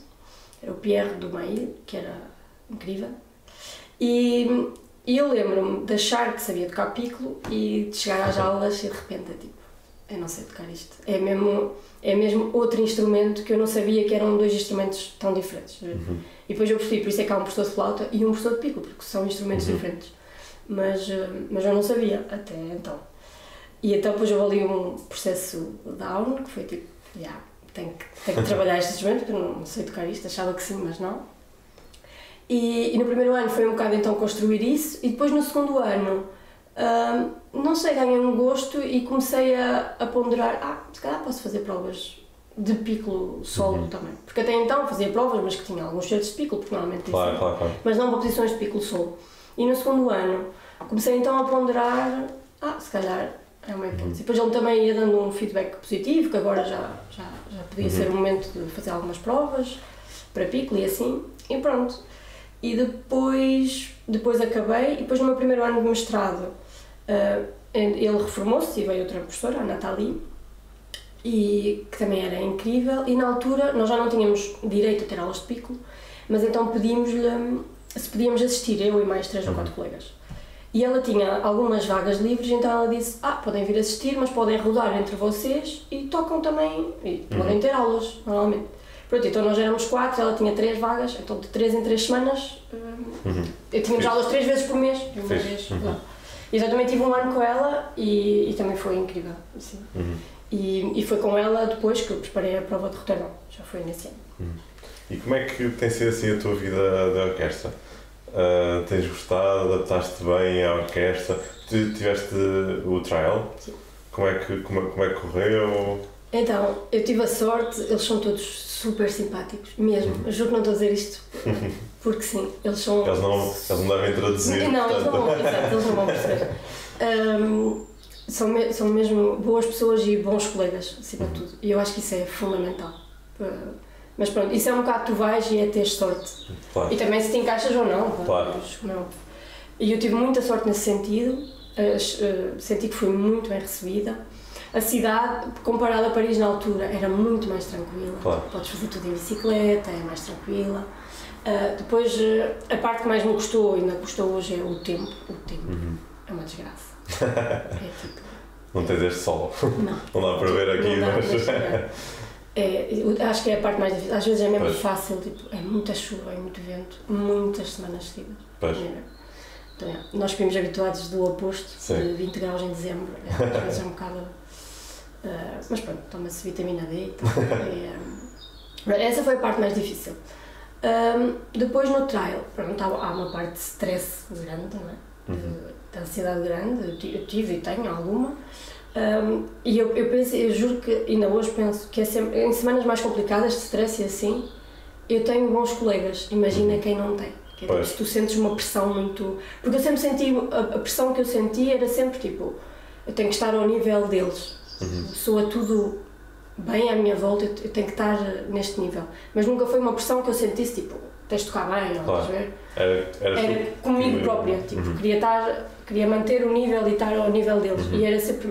Era o Pierre Dumail, que era incrível. E eu lembro-me de achar que sabia tocar Piccolo e de chegar às aulas e de repente é tipo, eu não sei tocar isto. É mesmo outro instrumento que eu não sabia que eram 2 instrumentos tão diferentes. E depois eu percebi, por isso é que há um professor de flauta e um professor de Piccolo, porque são instrumentos diferentes. Mas eu não sabia até então. E então depois houve ali um processo down, que foi tipo, tenho que trabalhar este instrumento, porque eu não sei tocar isto, achava que sim, mas não. E no primeiro ano foi um bocado então construir isso, e depois no segundo ano, não sei, ganhei um gosto e comecei a ponderar, se calhar posso fazer provas de Piccolo solo também. Porque até então fazia provas, mas que tinha alguns certos de Piccolo, porque normalmente claro. Mas não para posições de Piccolo solo. E no segundo ano comecei então a ponderar, se calhar é uma hipótese. Depois ele também ia dando um feedback positivo, que agora já podia ser o momento de fazer algumas provas para Piccolo e assim, e pronto. E depois acabei, e depois no meu primeiro ano de mestrado ele reformou-se e veio outra professora, a Nathalie, e que também era incrível, e na altura nós já não tínhamos direito a ter aulas de Piccolo, mas então pedimos-lhe se podíamos assistir, eu e mais 3 ou 4 colegas. E ela tinha algumas vagas livres, então ela disse, podem vir assistir, mas podem rodar entre vocês e tocam também, e podem ter aulas, normalmente. Pronto, então nós éramos 4, ela tinha 3 vagas, então de 3 em 3 semanas, eu tínhamos aulas 3 vezes por mês, uma vez. E eu também tive um ano com ela e também foi incrível, assim. E foi com ela depois que eu preparei a prova de Roterdão, já foi nesse ano. E como é que tem sido assim a tua vida da orquestra? Tens gostado? Adaptaste bem à orquestra? Tiveste o trial? Sim. Como é que correu? Então, eu tive a sorte, eles são todos super simpáticos, mesmo. Eu juro que não estou a dizer isto porque sim, eles são... Eles não devem traduzir. Não, eles não vão, exato, eles não vão perceber. São mesmo boas pessoas e bons colegas, acima de tudo. E eu acho que isso é fundamental. Mas pronto, isso é um bocado tu vais e é ter sorte. Claro. E também se te encaixas ou não. Claro. E eu tive muita sorte nesse sentido, senti que fui muito bem recebida. A cidade, comparada a Paris na altura, era muito mais tranquila. Claro. Podes fazer tudo em bicicleta, é mais tranquila. Depois, a parte que mais me custou, ainda custa hoje, é o tempo. O tempo é uma desgraça. É tipo... Não tens este sol. Não. Não dá para ver aqui, não dá, mas... Acho que é a parte mais difícil. Às vezes é mesmo Pois. fácil, tipo, é muita chuva, é muito vento, muitas semanas seguidas. Pois. Então, nós ficamos habituados do oposto, Sim. de 20 graus em dezembro, às vezes é um bocado. Mas pronto, toma-se vitamina D e tal. Essa foi a parte mais difícil. Depois no trial, pronto, há uma parte de stress grande, não é? De ansiedade grande, eu tive e tenho alguma. E eu juro que ainda hoje penso que é sempre, em semanas mais complicadas de stress e assim, eu tenho bons colegas, imagina quem não tem. Que é, tipo, se tu sentes uma pressão muito. Porque eu sempre senti, a pressão que eu senti era sempre tipo, eu tenho que estar ao nível deles. Soa tudo bem à minha volta, eu tenho que estar neste nível. Mas nunca foi uma pressão que eu sentisse tipo, tens de tocar bem, ou estás a ver? Era comigo própria, tipo, queria manter o nível e estar ao nível deles. E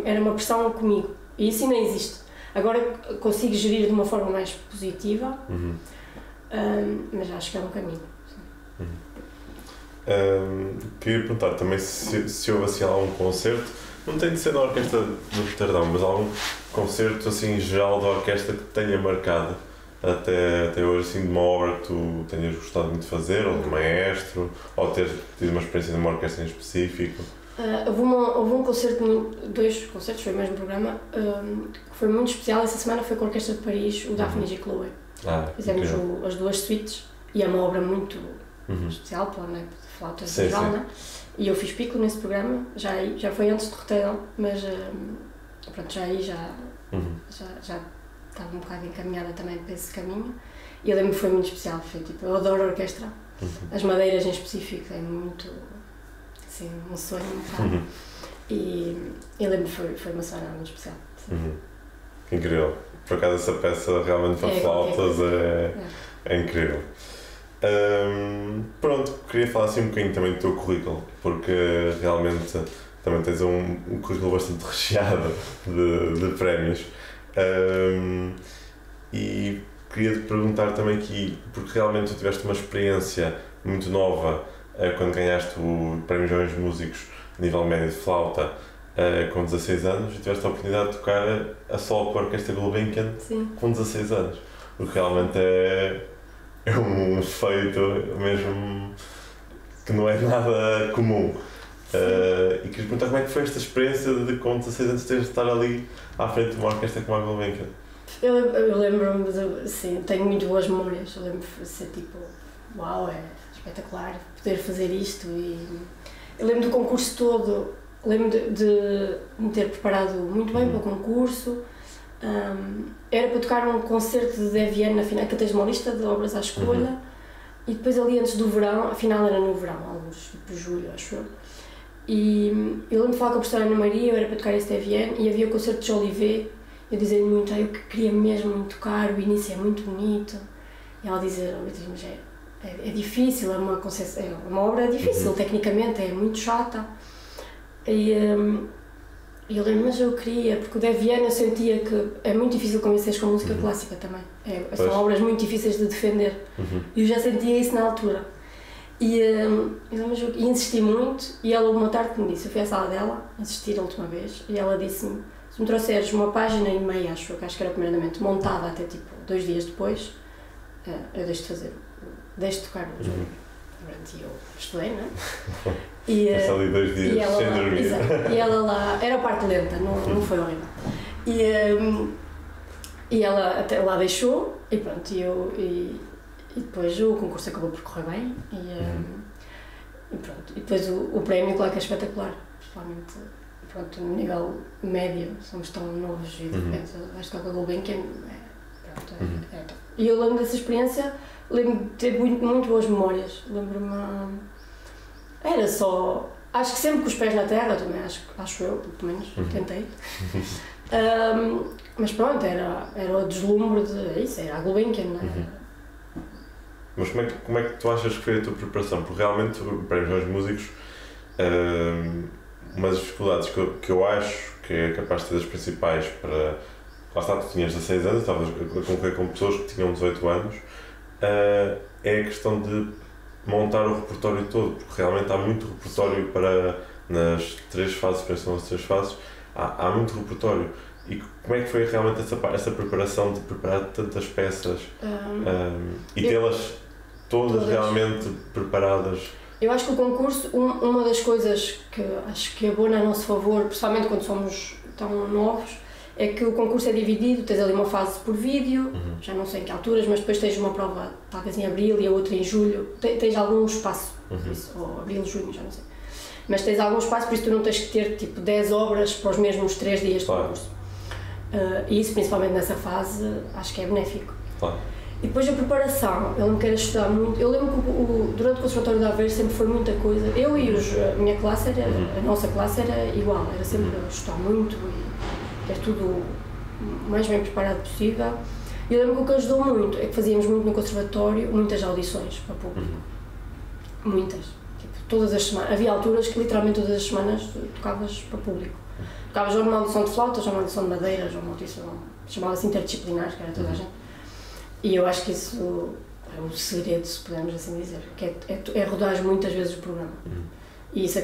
era uma pressão comigo. E isso ainda existe. Agora consigo gerir de uma forma mais positiva, mas acho que é um caminho. Queria perguntar também se houve assim algum concerto, não tem de ser na Orquestra do Roterdão, mas algum concerto assim geral da orquestra que tenha marcado até hoje, assim, de uma obra que tu tenhas gostado muito de fazer, ou de maestro, ou ter tido uma experiência numa orquestra em específico? Houve um concerto, dois concertos, foi o mesmo programa, que foi muito especial. Essa semana foi com a Orquestra de Paris, o Daphne e Chloé. Fizemos as duas suítes e é uma obra muito especial, de flautas de geral, né? E eu fiz pico nesse programa, já foi antes de Roterdão, mas pronto, já estava um bocado encaminhada também para esse caminho. E eu lembro que foi muito especial, tipo, eu adoro a orquestra, as madeiras em específico, é muito, assim, um sonho um bocado. E eu lembro que foi uma semana muito especial. Incrível, por acaso essa peça realmente para flautas é incrível. Pronto, queria falar assim um bocadinho também do teu currículo, porque realmente também tens um currículo bastante recheado de prémios. E queria te perguntar também aqui, porque realmente tu tiveste uma experiência muito nova quando ganhaste o Prémio Jovens Músicos nível médio de flauta com 16 anos, e tiveste a oportunidade de tocar a solo com a Orquestra Gulbenkian com 16 anos, o que realmente é um feito mesmo que não é nada comum. E queria perguntar como é que foi esta experiência de com 16 anos teres de estar ali à frente de uma orquestra como a Gulbenkian? Eu lembro-me, sim, tenho muito boas memórias. Eu lembro de ser tipo, uau, é espetacular poder fazer isto. E eu lembro do concurso todo, lembro de me ter preparado muito bem para o concurso. Era para tocar um concerto de Devienne na final, que tens uma lista de obras à escolha, e depois ali antes do verão, a final era no verão, alguns tipo julho, acho eu. E eu lembro de falar com a professora Ana Maria, eu era para tocar esse Devienne, e havia o concerto de Jolivet, eu dizia-lhe muito, eu que queria mesmo muito tocar, o início é muito bonito, e ela dizia, mas é difícil, é uma obra difícil, tecnicamente é muito chata. E eu lembro, mas eu queria, porque o Devienne eu sentia que é muito difícil convencer com música clássica também. São obras muito difíceis de defender. E eu já sentia isso na altura. E insisti muito, e ela uma tarde que me disse, eu fui à sala dela, assistir a última vez, e ela disse-me, se me trouxeres uma página e meia, acho que era o primeiro andamento, montada até tipo 2 dias depois, eu deixo de tocar o jogo. E eu estudei, não é? Passei ali 2 dias sem dormir. Exato. E ela lá, era a parte lenta, não foi horrível. E ela até lá deixou, e pronto, e depois o concurso acabou por correr bem, e pronto. E depois o prémio, claro que é espetacular, principalmente, pronto, no nível médio, somos tão novos e de repente vais tocar com a Gulbenkian, E eu lembro dessa experiência, lembro de ter muito boas memórias, lembro-me, era só, acho que sempre com os pés na terra também, acho eu, pelo menos, tentei. Mas pronto, era o deslumbre era a Gulbenkian, não é? Mas como é que tu achas que foi a tua preparação? Porque realmente, para os meus músicos, uma das dificuldades que eu acho que é capaz de ser das principais para... Lá está, tu tinhas 16 anos, estavas a concorrer com pessoas que tinham 18 anos, é a questão de montar o repertório todo, porque realmente há muito repertório para, nas 3 fases, pensam nas 3 fases, há muito repertório. E como é que foi realmente essa preparação de preparar tantas peças e tê-las todas realmente preparadas? Eu acho que o concurso, uma das coisas que acho que abona a nosso favor, principalmente quando somos tão novos, é que o concurso é dividido, tens ali uma fase por vídeo, já não sei em que alturas, mas depois tens uma prova talvez em abril e a outra em julho, tens algum espaço, por isso, ou abril, junho, já não sei. Mas tens algum espaço, por isso tu não tens que ter tipo 10 obras para os mesmos 3 dias de concurso. E isso, principalmente nessa fase, acho que é benéfico. Claro. E depois a preparação, eu não quero estudar muito. Eu lembro que durante o Conservatório de Aveiro sempre foi muita coisa. Eu e a minha classe, a nossa classe era igual, era sempre estudar muito e ter tudo o mais bem preparado possível. E eu lembro que o que ajudou muito é que fazíamos muito no Conservatório, muitas audições para público. Muitas. Tipo, todas as semanas. Havia alturas que literalmente todas as semanas tocavas para público. Tocavas ou numa audição de flautas, ou numa audição de madeiras, ou uma audição chamava-se interdisciplinares, que era toda a gente. E eu acho que isso é um segredo, se pudermos assim dizer, que é rodar muitas vezes o programa. E isso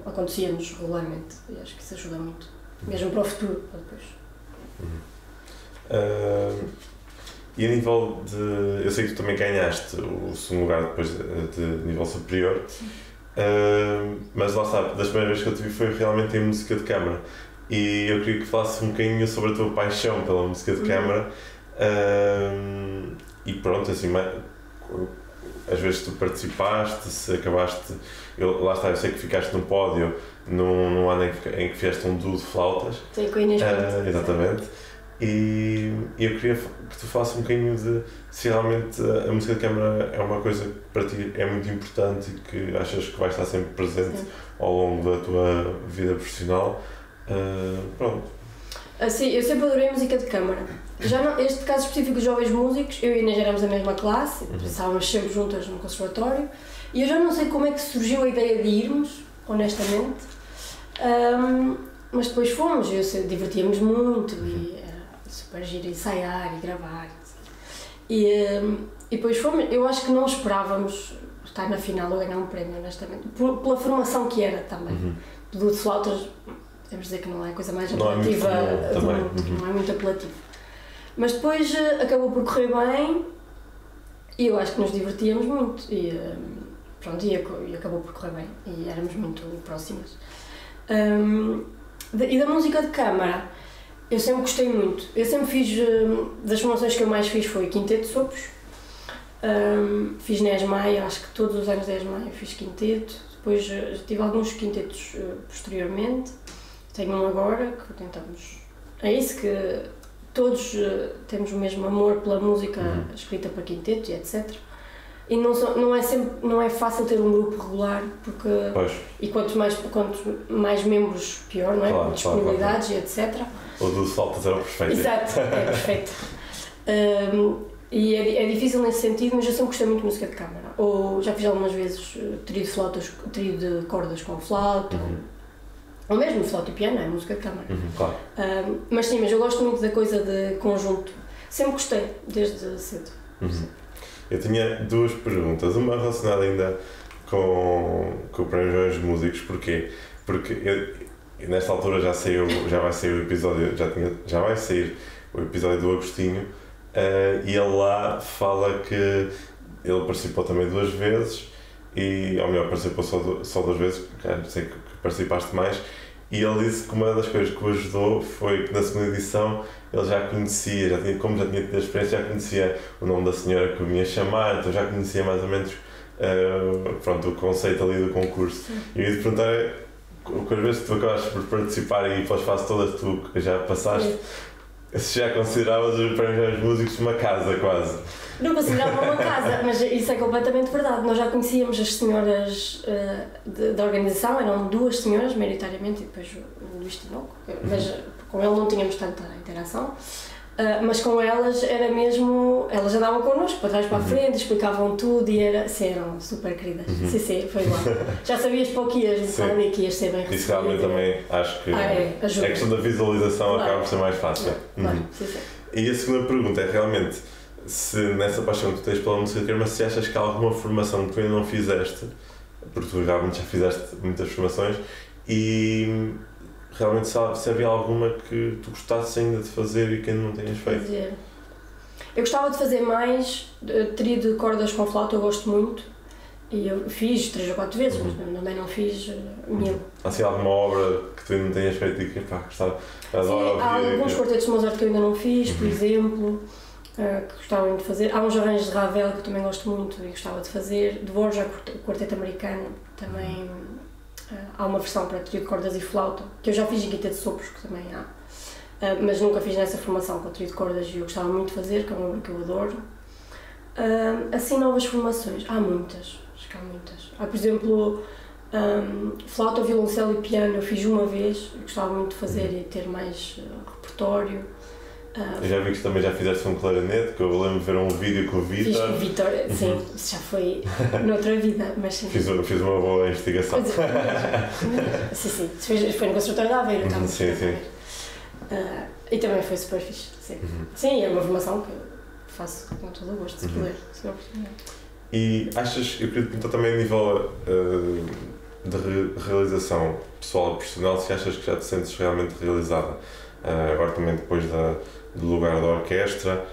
acontecia-nos regularmente, e acho que isso ajuda muito, mesmo para o futuro, para depois. E a nível de... Eu sei que tu também ganhaste o segundo lugar depois de nível superior, mas lá está, das primeiras vezes que eu te vi foi realmente em música de câmara. E eu queria que falasses um bocadinho sobre a tua paixão pela música de câmara. E pronto, assim, às vezes tu participaste, se acabaste, lá está, eu sei que ficaste no pódio num ano em que fizeste um duo de flautas. Sim, com a Inês Pinto. Exatamente. E eu queria que tu falasses um bocadinho de se realmente a música de câmara é uma coisa que para ti é muito importante e que achas que vai estar sempre presente ao longo da tua vida profissional. Pronto. Assim, eu sempre adorei música de câmara. Já não, este caso específico dos jovens músicos, eu e a Inês éramos da mesma classe, estávamos sempre juntas no conservatório, e eu já não sei como é que surgiu a ideia de irmos, honestamente, mas depois fomos, divertíamos muito e era super giro ensaiar e gravar. E depois fomos, eu acho que não esperávamos estar na final ou ganhar um prémio, honestamente, pela formação que era também. Do de flautas, podemos dizer que não é a coisa mais apelativa do mundo, não é muito apelativo. Mas depois acabou por correr bem e eu acho que nos divertíamos muito e pronto, e acabou por correr bem e éramos muito próximas. E da música de câmara, eu sempre gostei muito. Eu sempre fiz, das formações que eu mais fiz foi quinteto de sopros, fiz na ESMAI, acho que todos os anos da ESMAI eu fiz quinteto, depois tive alguns quintetos posteriormente. Tenho um agora que tentamos. É isso que todos temos o mesmo amor pela música escrita para quintetos e etc. E não é fácil ter um grupo regular, porque. Pois. E quanto mais membros, pior, não é? Claro, disponibilidades claro. E etc. O do flautas era o perfeito. Exato, é perfeito. E é difícil nesse sentido, mas eu sempre gostei muito de música de câmara. Ou já fiz algumas vezes trio de cordas com flauta. Ou mesmo flauta e piano, é música de câmara. Claro. Mas sim, eu gosto muito da coisa de conjunto. Sempre gostei, desde cedo. Eu tinha duas perguntas. Uma relacionada ainda com o Prémio Jovens Músicos. Porquê? Porque nesta altura já vai sair o episódio, já vai sair o episódio do Agostinho, e ele lá fala que ele participou também 2 vezes, ou melhor, participou só 2 vezes, sei que participaste mais, e ele disse que uma das coisas que o ajudou foi que na segunda edição ele já conhecia, como já tinha tido a experiência, já conhecia o nome da senhora que o vinha chamar, então já conhecia mais ou menos pronto, o conceito ali do concurso. E eu ia te perguntar, com as vezes que tu acabaste por participar e pelas fases todas tu já passaste, se já consideravas os Prémios Músicos uma casa quase? Não considerava uma casa, mas isso é completamente verdade. Nós já conhecíamos as senhoras da organização, eram 2 senhoras, maioritariamente, e depois o Luís Tinoco, mas com ele não tínhamos tanta interação. Mas com elas era mesmo, elas andavam connosco, para trás para a frente, explicavam tudo e eram super queridas. Sim, foi igual. Já sabias para o que ias, sabe, que ias ser bem recebido. Isso realmente também acho que a questão da visualização acaba por ser mais fácil. Claro, sim. E a segunda pergunta é realmente, se nessa paixão que tu tens pela música de câmara, se achas que há alguma formação que tu ainda não fizeste, porque tu realmente já fizeste muitas formações, e realmente se havia alguma que tu gostasses ainda de fazer e que ainda não tenhas feito. Eu gostava de fazer mais trio de cordas com flauta, eu gosto muito. E eu fiz 3 ou 4 vezes, mas também não fiz 1000. Há assim alguma obra que tu ainda não tenhas feito e que gostava? Sim, há alguns quartetos de Mozart que eu ainda não fiz, por exemplo, que gostava muito de fazer. Há uns arranjos de Ravel que eu também gosto muito e gostava de fazer. De Dvorak, o quarteto americano, também há uma versão para trio de cordas e flauta, que eu já fiz em quinta de sopros, que também há. Mas nunca fiz nessa formação com trio de cordas e eu gostava muito de fazer, que é uma obra que eu adoro. Assim, novas formações, há muitas, acho que há muitas. Há, por exemplo, flauta, violoncelo e piano, eu fiz uma vez, eu gostava muito de fazer e ter mais repertório. Eu já vi que também já fizeste um clarinete, que eu lembro de ver um vídeo com o Vítor. Fiz com o Vítor, sim, isso já foi noutra vida, mas sim. Fiz uma boa investigação. Sim, foi no Conservatório de Aveiro, estava sim. e também foi super fixe, sim. Sim, é uma formação que eu faço com todo o gosto, se puder, se não oportunidade. E achas, eu queria te perguntar também a nível de realização pessoal e profissional, se achas que já te sentes realmente realizada, agora também depois do lugar da orquestra,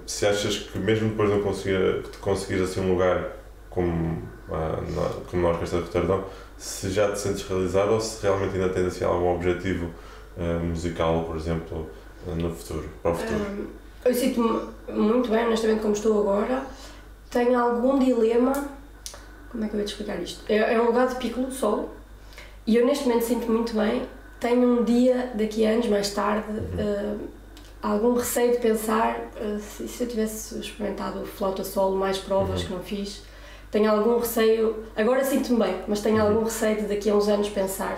se achas que mesmo depois de conseguir assim um lugar como na Orquestra de Roterdão, se já te sentes realizada ou se realmente ainda tens assim, algum objetivo musical, por exemplo, no futuro, para o futuro? Eu sinto-me muito bem, honestamente, como estou agora. Tenho algum dilema, como é que eu ia te explicar isto? É um lugar de piccolo solo e eu neste momento sinto-me muito bem. Tenho um dia, daqui a anos, mais tarde, algum receio de pensar se eu tivesse experimentado flauta solo, mais provas que não fiz. Tenho algum receio, agora sinto-me bem, mas tenho algum receio de daqui a uns anos pensar.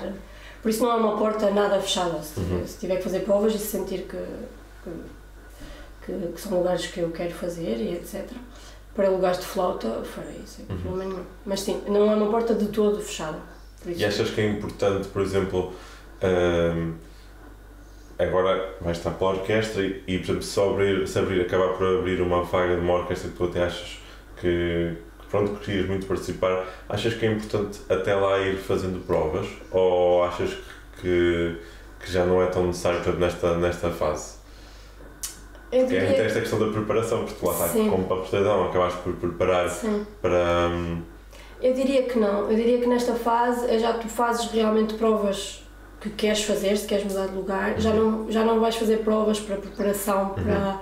Por isso não é uma porta nada fechada, se tiver que fazer provas e se sentir que são lugares que eu quero fazer e etc. Para lugares de flauta, farei, sem problema nenhum. Mas sim, não é uma porta de todo fechada. E achas que é importante, por exemplo, agora vais estar pela orquestra e por exemplo, se acabar por abrir uma vaga de uma orquestra que tu até achas que querias muito participar, achas que é importante até lá ir fazendo provas ou achas que já não é tão necessário nesta fase? Porque é muito esta questão da preparação, porque tu lá estás como para a Roterdão, acabaste por preparar para... Eu diria que não, eu diria que nesta fase já tu fazes realmente provas que queres fazer, se queres mudar de lugar, já não vais fazer provas para preparação, para...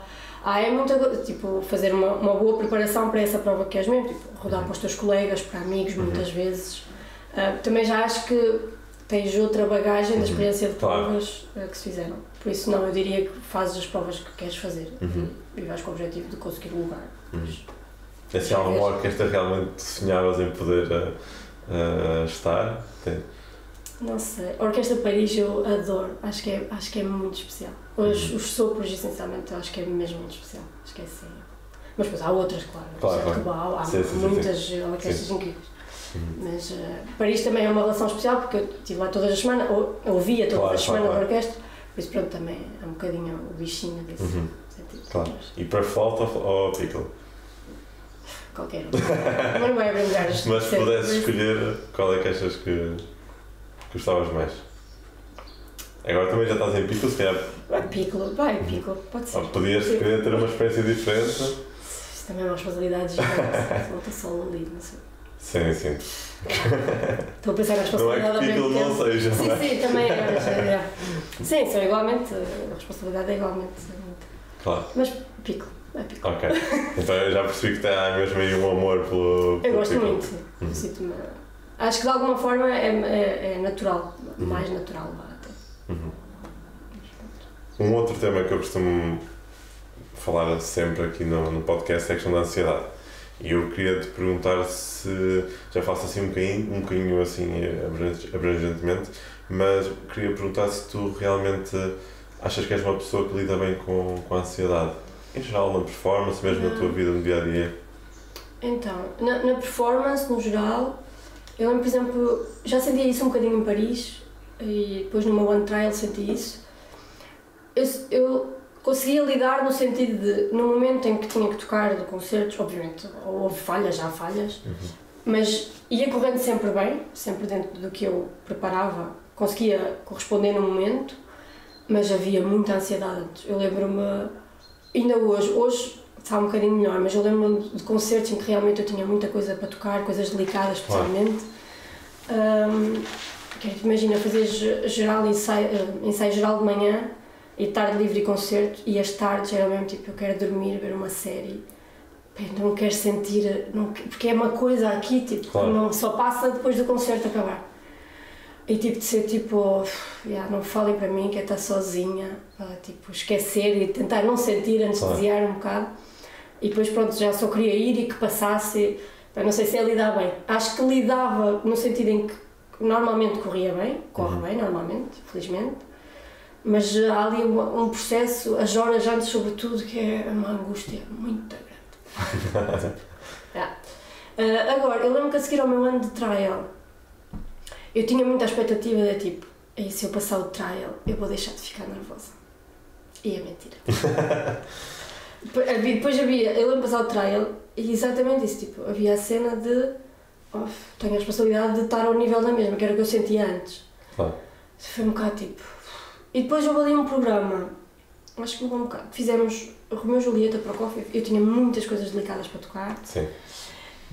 é muita coisa, tipo, fazer uma boa preparação para essa prova que queres mesmo, tipo, rodar para os teus colegas, para amigos, muitas vezes. Também já acho que tens outra bagagem da experiência de provas que se fizeram. Por isso não, eu diria que fazes as provas que queres fazer e vais com o objetivo de conseguir o lugar. É assim, alguma orquestra realmente sonhavas em poder estar? Não sei, a Orquestra de Paris eu adoro, acho que é muito especial. Os sopros, essencialmente, eu acho que é mesmo muito especial, acho que é assim. Mas depois há outras, claro. Há muitas orquestras incríveis. Mas Paris também é uma relação especial porque eu estive lá todas as semanas, ou ouvia todas as semanas da orquestra, por isso pronto, também é um bocadinho o bichinho desse sentido. Claro. E para flauta ou piccolo? Qualquer um. Mas não vai abrangar. Mas se pudesses escolher, qual é que achas que gostavas mais? Agora também já estás em piccolo, se calhar... Piccolo, pode ser. Podias querer ter uma experiência diferente. Isso também é uma responsabilidade gigante, flauta solo ali, não sei. Sim. Estou a pensar na responsabilidade ao mesmo tempo. Não é que piccolo não seja. Sim, também é. Sim, são igualmente, a responsabilidade é igualmente. Claro. Mas piccolo. Ok. Então eu já percebi que há mesmo aí um amor pelo Eu gosto piccolo. muito, sinto-me... Acho que de alguma forma é natural, mais natural lá até. Um outro tema que eu costumo falar sempre aqui no podcast é a questão da ansiedade. E eu queria te perguntar se, já faço assim um bocadinho assim abrangentemente, mas queria perguntar se tu realmente achas que és uma pessoa que lida bem com a ansiedade, em geral na performance, mesmo na tua vida no dia a dia. Então, na performance no geral, eu lembro, por exemplo, já sentia isso um bocadinho em Paris e depois no meu One Trial senti isso. Eu conseguia lidar no sentido de, no momento em que tinha que tocar de concertos, obviamente, houve falhas, já há falhas, mas ia correndo sempre bem, sempre dentro do que eu preparava, conseguia corresponder no momento, mas havia muita ansiedade antes. Eu lembro-me, ainda hoje está um bocadinho melhor, mas eu lembro-me de concertos em que realmente eu tinha muita coisa para tocar, coisas delicadas especialmente. Imagina, fazer ensaio geral de manhã e tarde livre e concerto, e as tardes era mesmo tipo, eu quero dormir, ver uma série, não quero sentir, porque é uma coisa aqui tipo, que não, só passa depois do concerto acabar. E tipo de ser tipo, não falem para mim que é estar sozinha, tipo, esquecer e tentar não sentir, anestesiar um bocado. E depois pronto, já só queria ir e que passasse, não sei se é lidar bem. Acho que lidava no sentido em que normalmente corria bem, corre bem normalmente, felizmente, mas há ali um processo, as horas antes sobretudo, que é uma angústia muito grande. Agora, eu lembro que a seguir ao meu ano de trial, eu tinha muita expectativa de tipo, se eu passar o trial, eu vou deixar de ficar nervosa. E é mentira. Depois havia, eu lembro de passar o trial e exatamente isso, tipo, havia a cena de tenho a responsabilidade de estar ao nível da mesma, que era o que eu sentia antes. Foi um bocado tipo... E depois houve ali um programa, acho que mudou um bocado, fizemos Romeu e Julieta para o Coffee, eu tinha muitas coisas delicadas para tocar. Sim.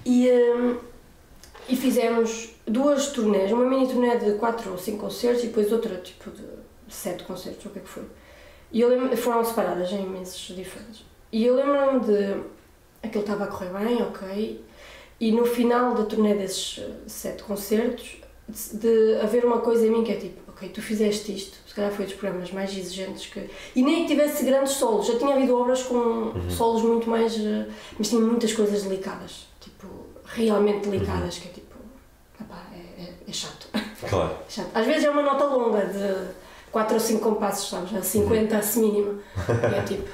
E fizemos 2 turnés, uma mini turnê de 4 ou 5 concertos e depois outra tipo de 7 concertos, ou o que é que foi. E eu lembro, foram separadas em imensos diferentes. E eu lembro-me de... aquilo estava a correr bem, ok, e no final da turnê desses 7 concertos, de haver uma coisa em mim que é tipo, ok, tu fizeste isto, se calhar foi dos programas mais exigentes que... E nem que tivesse grandes solos, já tinha havido obras com solos muito mais... mas tinha muitas coisas delicadas, tipo, realmente delicadas, que é tipo, é chato. Claro. É chato. Às vezes é uma nota longa de 4 ou 5 compassos, sabes, a 50 mínima, e é tipo,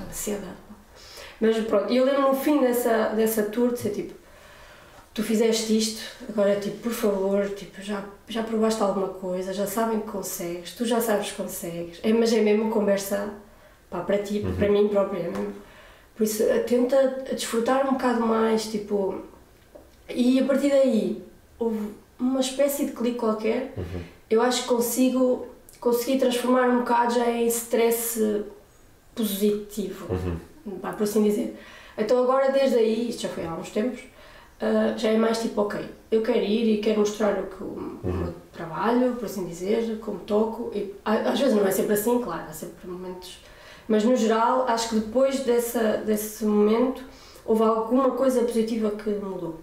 ansiedade. Mas pronto, eu lembro no fim dessa tour de ser tipo, tu fizeste isto, agora tipo, por favor, tipo, já provaste alguma coisa, já sabem que consegues, tu já sabes que consegues, mas é mesmo conversa para ti, para mim própria, é mesmo. Por isso, tenta desfrutar um bocado mais, tipo, e a partir daí houve uma espécie de clique qualquer, eu acho que consegui transformar um bocado já em stress positivo. Por assim dizer. Então agora desde aí, isto já foi há uns tempos, já é mais tipo, ok, eu quero ir e quero mostrar o meu trabalho, por assim dizer, como toco, e às vezes não é sempre assim, claro, há sempre momentos, mas no geral acho que depois desse momento houve alguma coisa positiva que mudou.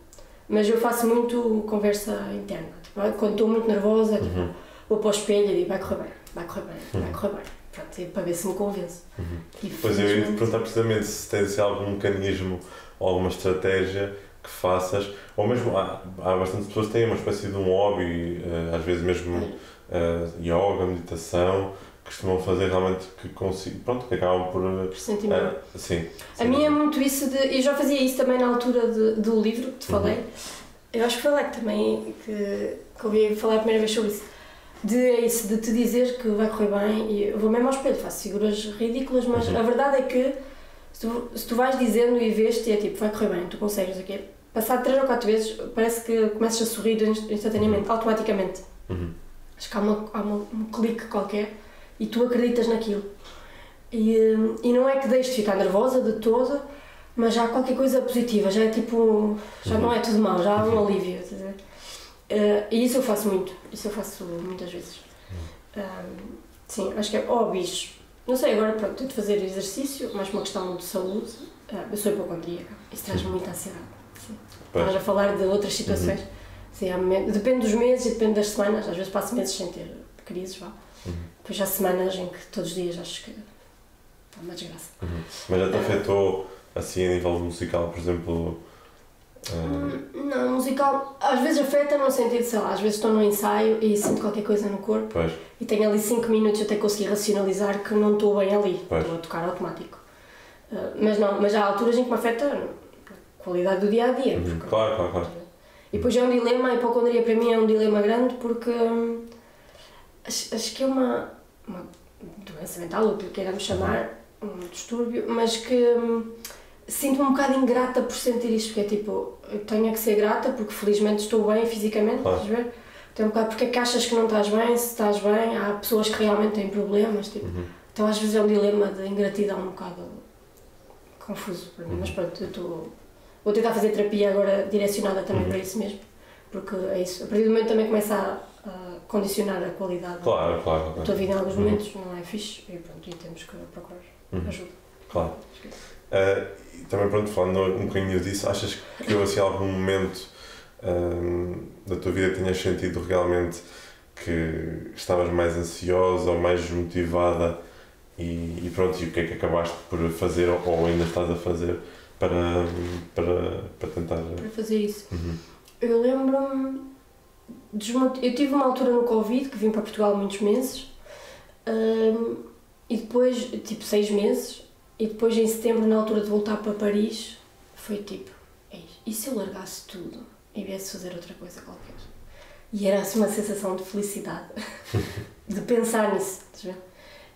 Mas eu faço muito conversa interna, tipo, quando estou muito nervosa, tipo, vou para o espelho e digo, vai correr bem, vai correr bem, vai correr bem. Pronto, para ver se me convence. Pois eu ia te perguntar precisamente se tens algum mecanismo ou alguma estratégia que faças, ou mesmo há bastantes pessoas que têm uma espécie de um hobby, às vezes mesmo yoga, meditação, que costumam fazer realmente que acabam por sentimento. Sim. A mim é muito isso de... Eu já fazia isso também na altura do livro que te falei. Eu acho que foi lá que também que ouvi falar a primeira vez sobre isso. De te dizer que vai correr bem, e eu vou mesmo ao espelho, faço figuras ridículas, mas a verdade é que se tu vais dizendo e vês-te, é tipo, vai correr bem, tu consegues, aqui. Passado 3 ou 4 vezes, parece que começas a sorrir instantaneamente, automaticamente. Acho que há um clique qualquer e tu acreditas naquilo. E não é que deixes de ficar nervosa de todo, mas já há qualquer coisa positiva, já é tipo, já não é tudo mau, já há um alívio, estás a ver? E isso eu faço muitas vezes. Sim, acho que é hobbies. Não sei, agora pronto, tento fazer exercício, mais uma questão de saúde. Eu sou hipocondríaca, isso traz muita ansiedade. Estás a falar de outras situações. Sim, depende dos meses e depende das semanas, às vezes passo meses sem ter crises, depois há semanas em que todos os dias acho que é uma desgraça. Mas já te afetou assim a nível musical, por exemplo? Não, musical às vezes afeta no sentido, sei lá, às vezes estou no ensaio e sinto qualquer coisa no corpo e tenho ali 5 minutos até conseguir racionalizar que não estou bem ali, estou a tocar automático. Mas há alturas em que me afeta a qualidade do dia a dia. Claro. E depois é um dilema, a hipocondria para mim é um dilema grande porque acho que é uma doença mental, ou o que queiramos chamar, um distúrbio, mas que sinto-me um bocado ingrata por sentir isto, porque é tipo, eu tenho que ser grata porque felizmente estou bem fisicamente, estás a ver? Então um bocado porque é que achas que não estás bem, se estás bem, há pessoas que realmente têm problemas, tipo, então às vezes é um dilema de ingratidão um bocado confuso para mim, mas pronto, vou tentar fazer terapia agora direcionada também para isso mesmo, porque é isso, a partir do momento também começa a condicionar a qualidade da tua vida em alguns momentos, não é fixe, e pronto, e temos que procurar ajuda. Claro. E também pronto, falando um bocadinho disso, achas que houve assim algum momento da tua vida que tenhas sentido realmente que estavas mais ansiosa ou mais desmotivada e pronto, e o que é que acabaste por fazer ou ainda estás a fazer para tentar... Para fazer isso. Eu lembro-me, eu tive uma altura no Covid que vim para Portugal muitos meses e depois, tipo 6 meses, e depois em setembro, na altura de voltar para Paris, foi tipo, e se eu largasse tudo e viesse fazer outra coisa qualquer? E era assim uma sensação de felicidade, de pensar nisso, estás a ver?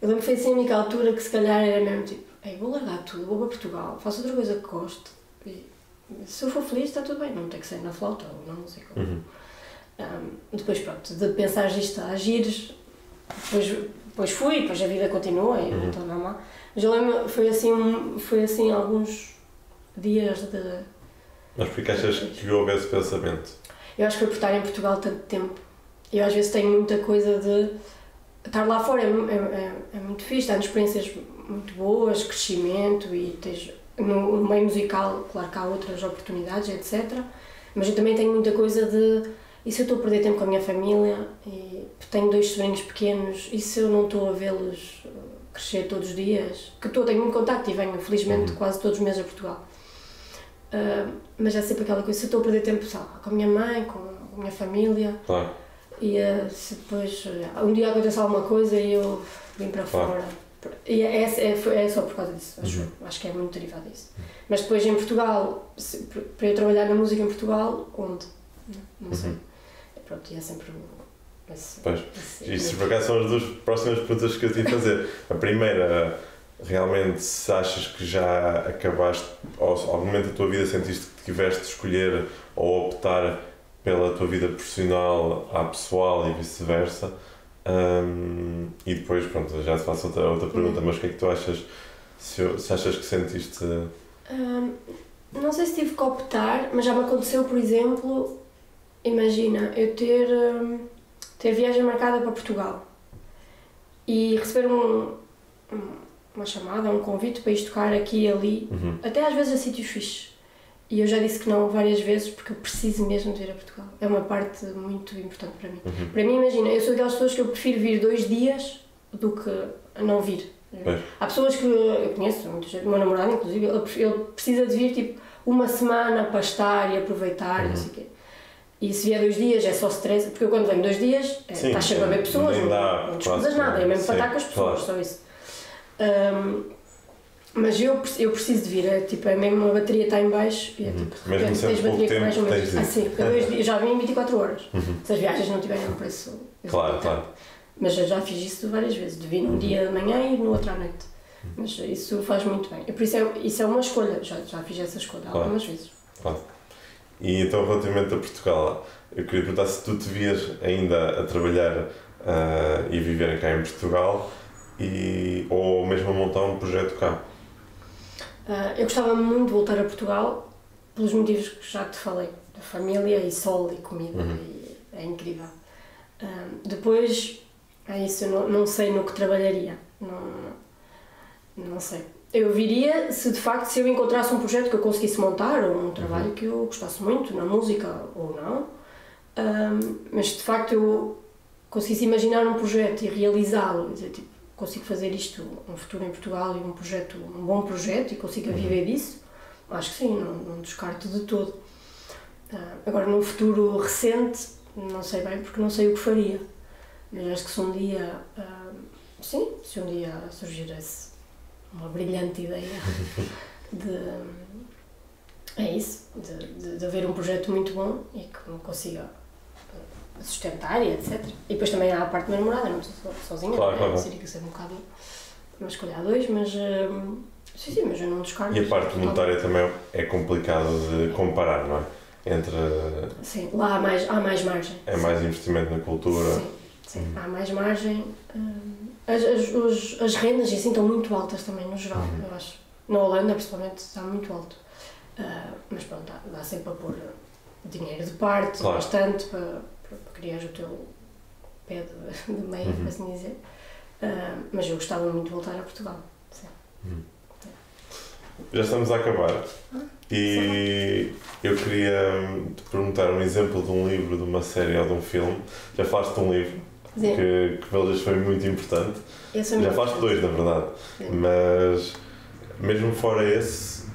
Eu lembro que foi assim a única altura que se calhar era mesmo tipo, vou largar tudo, vou para Portugal, faço outra coisa que gosto, e se eu for feliz está tudo bem, não tem que ser na flauta ou na música. Depois pronto, de pensar isto, a agires, depois fui, depois a vida continua e não estou normal. Mas eu lembro, foi assim alguns dias de... Mas porquê achas que houve esse pensamento? Eu acho que foi por estar em Portugal tanto tempo. Eu às vezes tenho muita coisa de... Estar lá fora é muito fixe, dá-nos experiências muito boas, crescimento e tens... No meio musical, claro que há outras oportunidades, etc. Mas eu também tenho muita coisa de... E se eu estou a perder tempo com a minha família? E tenho 2 sobrinhos pequenos, e se eu não estou a vê-los crescer todos os dias? Que tenho muito contacto e venho, felizmente, quase todos os meses a Portugal. Mas é sempre aquela coisa, se eu estou a perder tempo, sabe, com a minha mãe, com a minha família, e se depois um dia acontece alguma coisa e eu vim para fora. E é só por causa disso, acho que é muito derivado disso. Mas depois em Portugal, para eu trabalhar na música em Portugal, onde? Não sei. Pronto, e é sempre... Isto por acaso são as 2 próximas perguntas que eu te ia fazer. A primeira, realmente, se achas que já acabaste, ou algum momento da tua vida sentiste que tiveste de escolher ou optar pela tua vida profissional à pessoal e vice-versa. E depois, pronto, já te faço outra pergunta, mas o que é que tu achas, se achas que sentiste... Não sei se tive que optar, mas já me aconteceu, por exemplo, imagina, eu ter viagem marcada para Portugal e receber uma chamada, um convite para ir tocar aqui e ali, até às vezes a sítios fixes. E eu já disse que não várias vezes porque eu preciso mesmo de vir a Portugal. É uma parte muito importante para mim. Para mim, imagina, eu sou daquelas pessoas que eu prefiro vir 2 dias do que não vir. Há pessoas que eu conheço, muita gente, o meu namorado inclusive, ele precisa de vir tipo 1 semana para estar e aproveitar e não sei o quê. E se vier 2 dias é só stress, porque eu quando venho 2 dias estás sempre a ver pessoas, não discutas nada, é mesmo para estar com as pessoas, só isso. Mas eu preciso de vir, é mesmo uma bateria está em baixo e é tipo, mesmo sendo pouco tempo, mais ou menos. Sim, porque 2 dias, já vim em 24 horas, se as viagens não tiverem um preço. Claro. Mas eu já fiz isso várias vezes, de vir num dia de manhã e no outro à noite. Mas isso faz muito bem. Por isso é uma escolha, já fiz essa escolha algumas vezes. Claro. E então, relativamente a Portugal, eu queria perguntar se tu te vias ainda a trabalhar e viver cá em Portugal ou mesmo a montar um projeto cá. Eu gostava muito de voltar a Portugal pelos motivos que já te falei, de família e sol e comida, e é incrível. Depois, isso eu não sei no que trabalharia, não sei. Eu viria se de facto se eu encontrasse um projeto que eu conseguisse montar ou um trabalho que eu gostasse muito, na música ou não, mas de facto eu conseguisse imaginar um projeto e realizá-lo, dizer, tipo, consigo fazer isto, um futuro em Portugal e um bom projeto e consigo viver disso, acho que sim, não descarto de todo. Agora num futuro recente, não sei bem porque não sei o que faria, mas acho que se um dia, se um dia surgisse uma brilhante ideia de haver um projeto muito bom e que me consiga sustentar e etc. E depois também há a parte da minha namorada, não estou sozinha, claro. Seria que ser um bocado uma escolha a 2, mas Sim, mas eu não descarto. E a parte monetária também é complicado de comparar, não é? Entre... Sim, lá há mais margem. É mais investimento na cultura. Sim, há mais margem. As rendas assim estão muito altas também, no geral, eu acho. Na Holanda, principalmente, está muito alto. Mas pronto, dá sempre para pôr dinheiro de parte, claro, bastante, para criar o teu pé de meia, por assim dizer. Mas eu gostava muito de voltar a Portugal. Sim. Já estamos a acabar e eu queria te perguntar um exemplo de um livro, de uma série ou de um filme. Já falaste de um livro que pelos foi muito importante. Já falaste de dois, na verdade. Sim. Mas mesmo fora esse,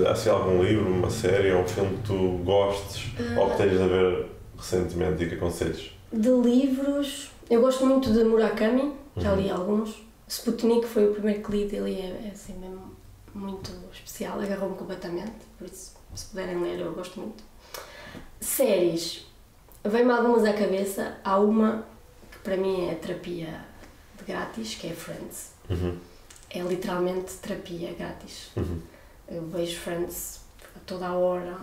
há assim algum livro, uma série ou um filme que tu gostes ou que tenhas de ver recentemente e que aconselhes? De livros, eu gosto muito de Murakami, já li alguns. Sputnik foi o primeiro que li dele e é assim mesmo muito especial, agarrou-me completamente, por isso, se puderem ler, eu gosto muito. Séries, vem-me algumas à cabeça, há uma que para mim é terapia de grátis, que é Friends. É literalmente terapia grátis. Eu vejo Friends a toda a hora,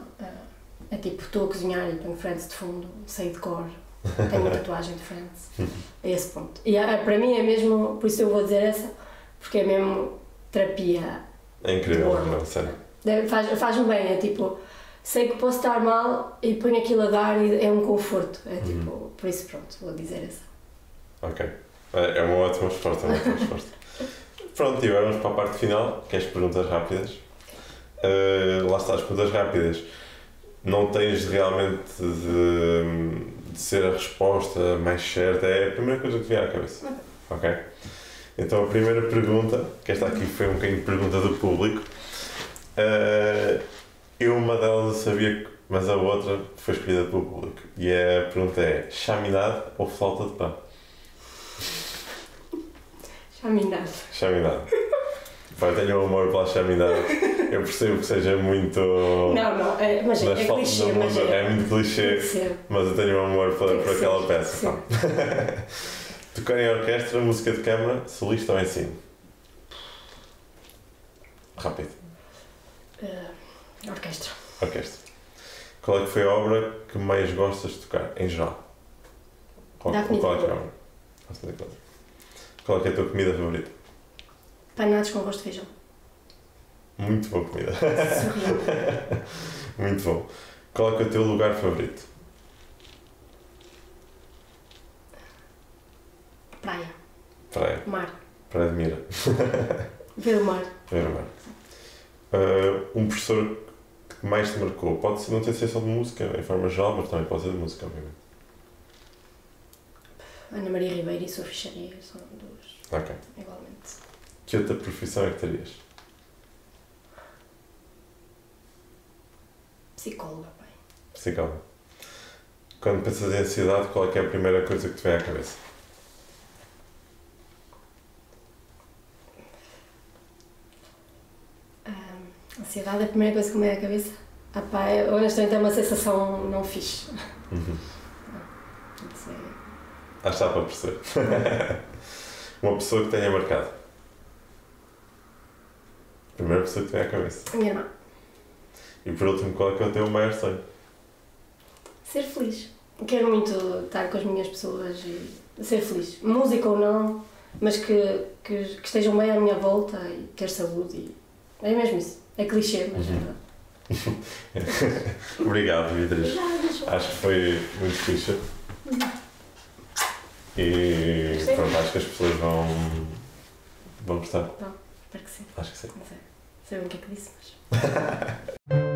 é tipo, estou a cozinhar e ponho Friends de fundo, sei de cor, tenho uma tatuagem de Friends, a esse ponto. E para mim é mesmo, por isso eu vou dizer essa, porque é mesmo terapia. É incrível, não, sério. Faz-me bem, é tipo, sei que posso estar mal e ponho aquilo a dar e é um conforto, é tipo, por isso pronto, vou dizer essa. Ok, é uma ótima resposta, Pronto, e agora vamos para a parte final, que é as perguntas rápidas. Lá está, as perguntas rápidas. Não tens realmente de ser a resposta mais certa, é a primeira coisa que vier à cabeça. Ok? Então a primeira pergunta, que esta aqui foi um bocadinho de pergunta do público, uma delas eu sabia, mas a outra foi escolhida pelo público. E a pergunta é: chaminade ou flauta de pão? Chaminade. Chaminade. Pai, tenho um amor pela chaminade. Eu percebo que seja muito... Não, mas é clichê. É muito clichê, mas eu tenho um amor por aquela peça. Tocar em orquestra, música de câmara, solista ou ensino? Rápido. Orquestra. Orquestra. Qual é que foi a obra que mais gostas de tocar, em geral? Qual é que é a obra? Qual é que é a tua comida favorita? Panados com arroz de feijão. Muito boa comida. Surreal. Muito bom. Qual é que é o teu lugar favorito? Praia. Mar. Praia de Mira. Ver o mar. Ver o mar. Um professor que mais te marcou? Pode ser, não ter sido só de música, em forma geral, mas também pode ser de música, obviamente. Ana Maria Ribeiro e Sofia Xavier são duas. Ok. Igualmente. Que outra profissão é que terias? Psicóloga, pai. Psicóloga. Quando pensas em ansiedade, qual é que é a primeira coisa que te vem à cabeça? Ansiedade é a primeira coisa que me vem à cabeça. Honestamente é uma sensação não fixe. Não sei. Acho que dá para perceber. Uma pessoa que tenha marcado. Primeira pessoa que te vem à cabeça. A minha irmã. E por último, qual é que é o teu maior sonho? Ser feliz. Quero muito estar com as minhas pessoas e ser feliz. Música ou não, mas que estejam bem à minha volta e ter saúde. É mesmo isso. É clichê, mas é verdade. Obrigado, Beatriz. Acho que foi muito fixe. E pronto, acho que as pessoas vão gostar. Bom, espero que sim. Acho que sim. Não sei o que é que disse, mas...